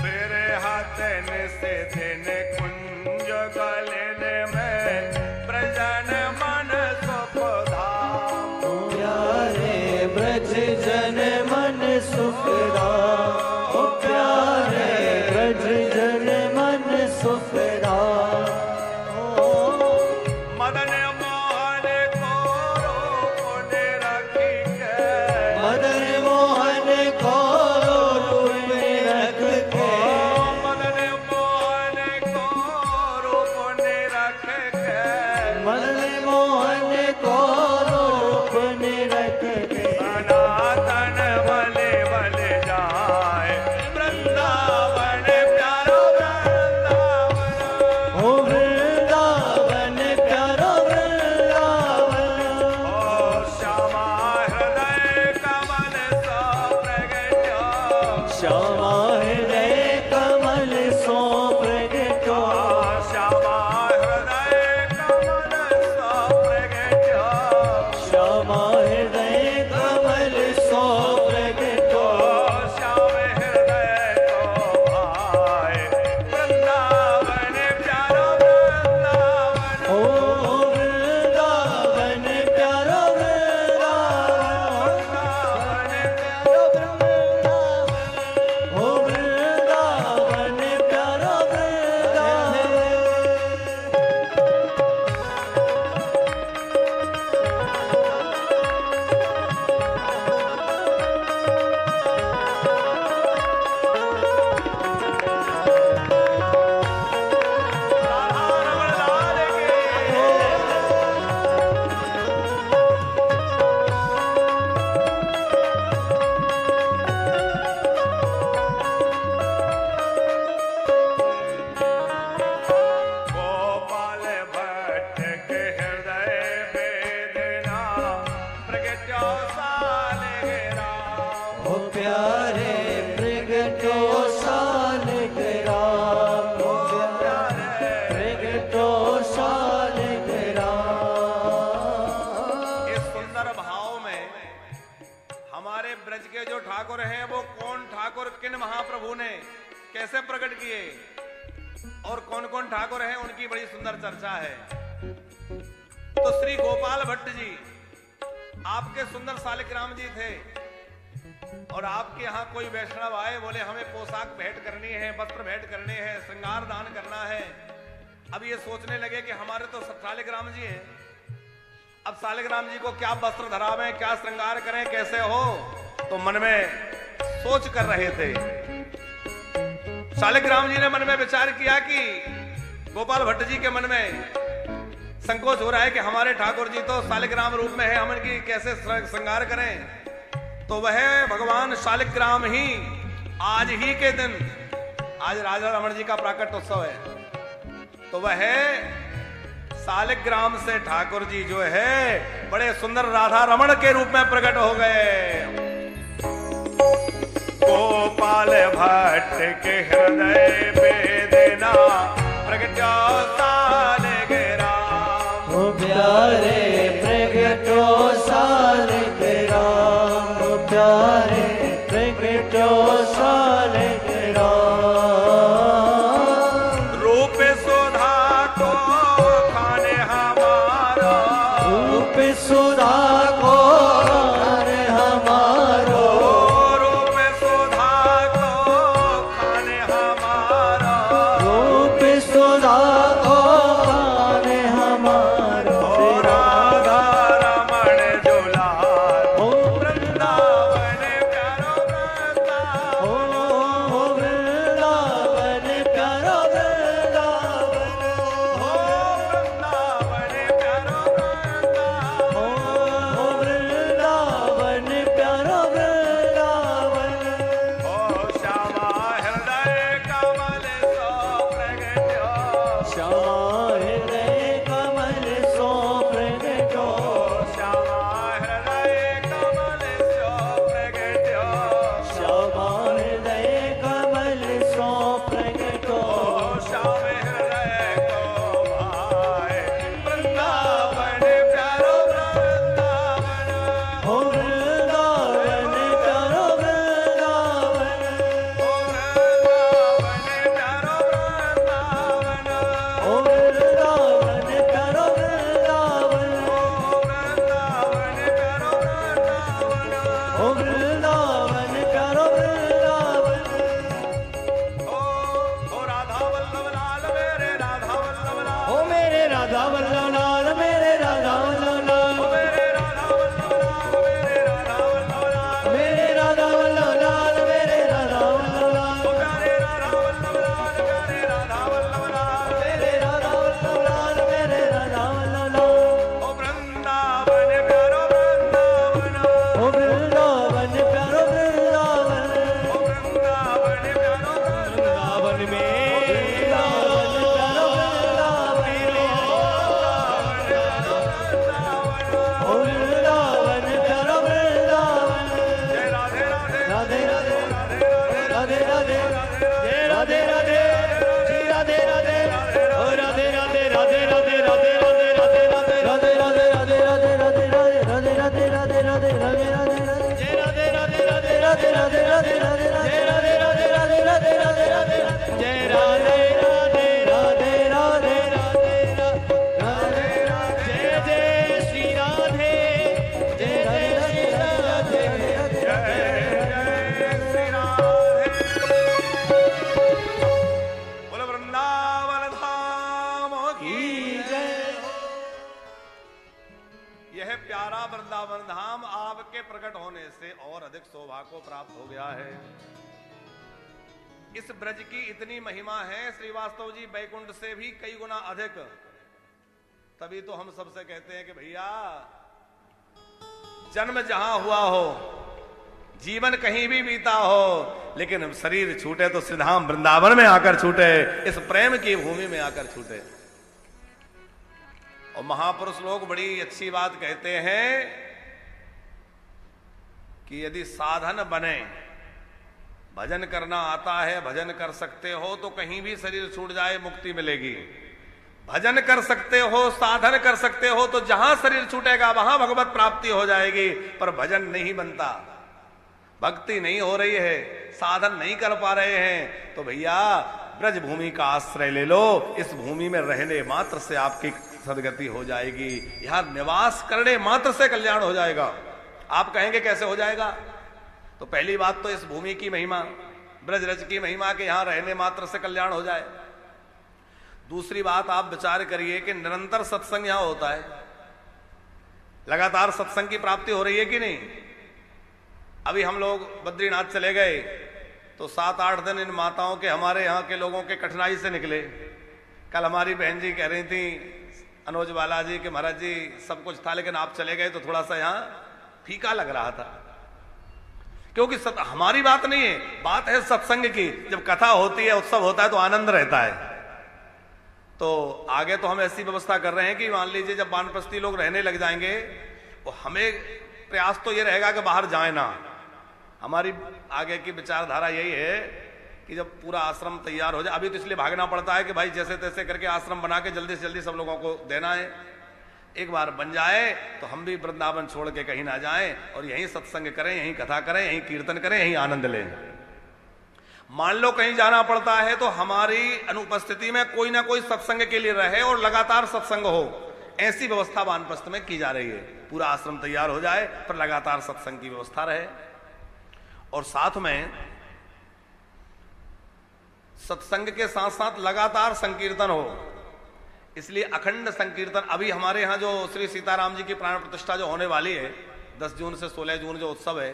मेरे हाथन से दिन कुंज गलन में प्रजन मन सुख धाम। प्यारे ब्रज जन मन सुखदाम, ओ प्यारे ब्रज जन मन सुखदाम। ओ मदन मोहन को रूप ने रखी के, मदन मोहन को रूप में रख के, मदन मोहन को रूप ने रख के, मदन मोहन को रूप में रख के। सनातन भले भले जाए वृंदावन प्यारो वृंदावन। ओ वृंदावन प्यारो वृंदावन, ओ श्यामा हृदय कमल सा प्रगट्यो, श्यामा हृदय कमल सो प्रगटो, श्यामा हृदय कमल सा प्रगट्यो। श्यामा हृदय कमल सो प्रगटो। श्याम हृदय को भाए वृंदावन प्यारो वृंदावन। ओ वृंदावन प्यारो वृंदावन, ओ वृंदावन प्यारो वृंदावन। राधा रमण लाल के। गोपाल भट्ट के हृदय वेदना प्रगट्यो सालगिरा। ओ प्यारे प्रगटो सालगिरा, ओ प्यारे प्रगटो सालगिरा। इस सुंदर भाव में हमारे ब्रज के जो ठाकुर हैं वो कौन ठाकुर किन महाप्रभु ने कैसे प्रकट किए और कौन कौन ठाकुर हैं उनकी बड़ी सुंदर चर्चा है। तो श्री गोपाल भट्ट जी आपके सुंदर सालिग्राम जी थे और आपके यहाँ कोई वैष्णव आए, बोले हमें पोशाक भेंट करनी है, वस्त्र भेंट करने हैं, श्रृंगार दान करना है। अब ये सोचने लगे कि हमारे तो सालिग्राम जी हैं, अब सालिग्राम जी को क्या वस्त्र धरावें, क्या श्रृंगार करें, कैसे हो। तो मन में सोच कर रहे थे। सालिग्राम जी ने मन में विचार किया कि गोपाल भट्ट जी के मन में संकोच हो रहा है कि हमारे ठाकुर जी तो सालिग्राम रूप में है, हम इनकी कैसे श्रृंगार करें। तो वह भगवान शालिग्राम ही आज ही के दिन, आज राजा रमण जी का प्राकट्योत्सव है, तो वह शालिग्राम से ठाकुर जी जो है बड़े सुंदर राधा रमण के रूप में प्रकट हो गए। गोपाल भट्ट के हृदय वेदना प्रगट्यो सालिग्राम। ओ प्यारे प्रगट्यो सालिग्राम, ओ प्यारे प्रगट्यो सालिग्राम। रूप सुधा को खाने हमारा, रूप सुधा को खाने हमारो, रूप सुधा को खाने हमारा, रूप सुधा को खाने हमारो। राधा रमण दुलार ओ वृंदावन प्यारो वृंदावन, ओ वृंदावन प्यारो वृंदावन, ओ वृंदावन प्यारो वृंदावन, ओ वृंदावन प्यारो वृंदावन। ओ श्यामा हृदय कमल सो प्रगट्यो, श्यामा हृदय कमल सो प्रगट्यो, श्यामा हृदय कमल सो प्रगट्यो, श्यामा हृदय कमल सो प्रगट्यो। श्याम हृदय को भाए वृंदावन प्यारो वृंदावन, ओ वृंदावन प्यारो वृंदावन, ओ वृंदावन प्यारो वृंदावन, ओ वृंदावन प्यारो वृंदावन, ओ वृंदावन प्यारो वृंदावन, ओ वृंदावन प्यारो वृंदावन। ओ राधा वल्लभ लाल मेरे राधा वल्लभ लाल, ओ मेरे राधा वल्लभ लाल, मेरे राधा वल्लभ लाल, ओ मेरे राधा वल्लभ लाल, मेरे राधा वल्लभ लाल, मेरे राधा वल्लभ लाल, मेरे राधा वल्लभ लाल, ओ प्यारे राधा वल्लभ लाल, प्यारे राधा वल्लभ लाल, मेरे राधा वल्लभ लाल, मेरे राधा वल्लभ लाल। ओ वृंदावन प्यारो वृंदावन, ओ वृंदावन प्यारो वृंदावन, ओ वृंदावन प्यारो वृंदावन में वृंदावन प्यारो वृंदावन में, ओ वृंदावन प्यारो वृंदावन। जय राधे राधे राधे राधे राधे राधे जय राधे राधे श्री राधे राधे ओ राधे राधे राधे राधे राधे राधे राधे राधे राधे राधे राधे राधे राधे राधे राधे राधे राधे राधे राधे जय राधे राधे राधे राधे राधे राधे राधे जय राधे राधे राधे राधे राधे राधे जय राधे राधे राधे राधे राधे राधे जय जय श्री राधे जय जय श्री राधे जय श्री राधे। बोल वृंदावन धाम की जय। यह प्यारा वृंदावन धाम आपके प्रकट होने से और अधिक सौभाग्य को प्राप्त हो गया है। इस ब्रज की इतनी महिमा है श्रीवास्तव जी, बैकुंठ से भी कई गुना अधिक। तभी तो हम सबसे कहते हैं कि भैया जन्म जहां हुआ हो, जीवन कहीं भी बीता हो, लेकिन शरीर छूटे तो श्रीधाम वृंदावन में आकर छूटे, इस प्रेम की भूमि में आकर छूटे। और महापुरुष लोग बड़ी अच्छी बात कहते हैं कि यदि साधन बने, भजन करना आता है, भजन कर सकते हो तो कहीं भी शरीर छूट जाए मुक्ति मिलेगी। भजन कर सकते हो, साधन कर सकते हो तो जहां शरीर छूटेगा वहां भगवत प्राप्ति हो जाएगी। पर भजन नहीं बनता, भक्ति नहीं हो रही है, साधन नहीं कर पा रहे हैं, तो भैया ब्रज भूमि का आश्रय ले लो। इस भूमि में रहने मात्र से आपकी सदगति हो जाएगी, यहां निवास करने मात्र से कल्याण हो जाएगा। आप कहेंगे कैसे हो जाएगा? तो पहली बात तो इस भूमि की महिमा, ब्रजरज की महिमा के यहां रहने मात्र से कल्याण हो जाए। दूसरी बात आप विचार करिए कि निरंतर सत्संग यहां होता है, लगातार सत्संग की प्राप्ति हो रही है कि नहीं? अभी हम लोग बद्रीनाथ चले गए तो 7-8 दिन इन माताओं के, हमारे यहाँ के लोगों के कठिनाई से निकले। कल हमारी बहन जी कह रही थी अनुज बाला जी के महाराज जी सब कुछ था, लेकिन आप चले गए तो थोड़ा सा यहाँ फीका लग रहा था, क्योंकि हमारी बात नहीं है, बात है सत्संग की। जब कथा होती है, उत्सव होता है तो आनंद रहता है। तो आगे तो हम ऐसी व्यवस्था कर रहे हैं कि मान लीजिए जब वानप्रस्थी लोग रहने लग जाएंगे तो हमें प्रयास तो ये रहेगा कि बाहर जाए ना, हमारी आगे की विचारधारा यही है कि जब पूरा आश्रम तैयार हो जाए, अभी तो इसलिए भागना पड़ता है कि भाई जैसे तैसे करके आश्रम बना के जल्दी से जल्दी सब लोगों को देना है। एक बार बन जाए तो हम भी वृंदावन छोड़ के कहीं ना जाएं और यहीं सत्संग करें, यहीं कथा करें, यहीं कीर्तन करें, यहीं आनंद लें। मान लो कहीं जाना पड़ता है तो हमारी अनुपस्थिति में कोई ना कोई सत्संग के लिए रहे और लगातार सत्संग हो, ऐसी व्यवस्था वानप्रस्थ में की जा रही है। पूरा आश्रम तैयार हो जाए पर लगातार सत्संग की व्यवस्था रहे और साथ में सत्संग के साथ साथ लगातार संकीर्तन हो। इसलिए अखंड संकीर्तन, अभी हमारे यहां जो श्री सीताराम जी की प्राण प्रतिष्ठा जो होने वाली है 10 जून से 16 जून जो उत्सव है,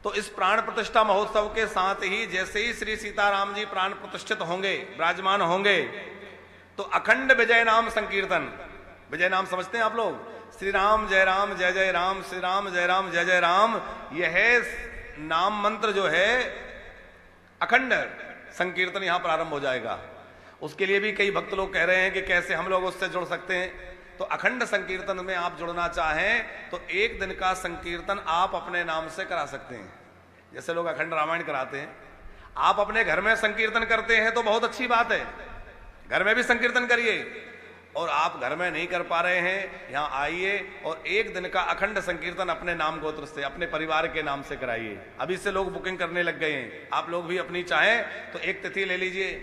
तो इस प्राण प्रतिष्ठा महोत्सव के साथ ही जैसे ही श्री सीताराम जी प्राण प्रतिष्ठित होंगे, विराजमान होंगे, तो अखंड विजय नाम संकीर्तन, विजय नाम समझते हैं आप लोग, श्री राम जय राम जय जय राम, श्री राम जय राम जय जय राम, यह नाम मंत्र जो है अखंड संकीर्तन यहां प्रारंभ हो जाएगा। उसके लिए भी कई भक्त लोग कह रहे हैं कि कैसे हम लोग उससे जुड़ सकते हैं। तो अखंड संकीर्तन में आप जुड़ना चाहें तो एक दिन का संकीर्तन आप अपने नाम से करा सकते हैं। जैसे लोग अखंड रामायण कराते हैं, आप अपने घर में संकीर्तन करते हैं तो बहुत अच्छी बात है, घर में भी संकीर्तन करिए। और आप घर में नहीं कर पा रहे हैं, यहां आइए और एक दिन का अखंड संकीर्तन अपने नाम गोत्र से, अपने परिवार के नाम से कराइए। अभी से लोग बुकिंग करने लग गए हैं, आप लोग भी अपनी चाहें तो एक तिथि ले लीजिए,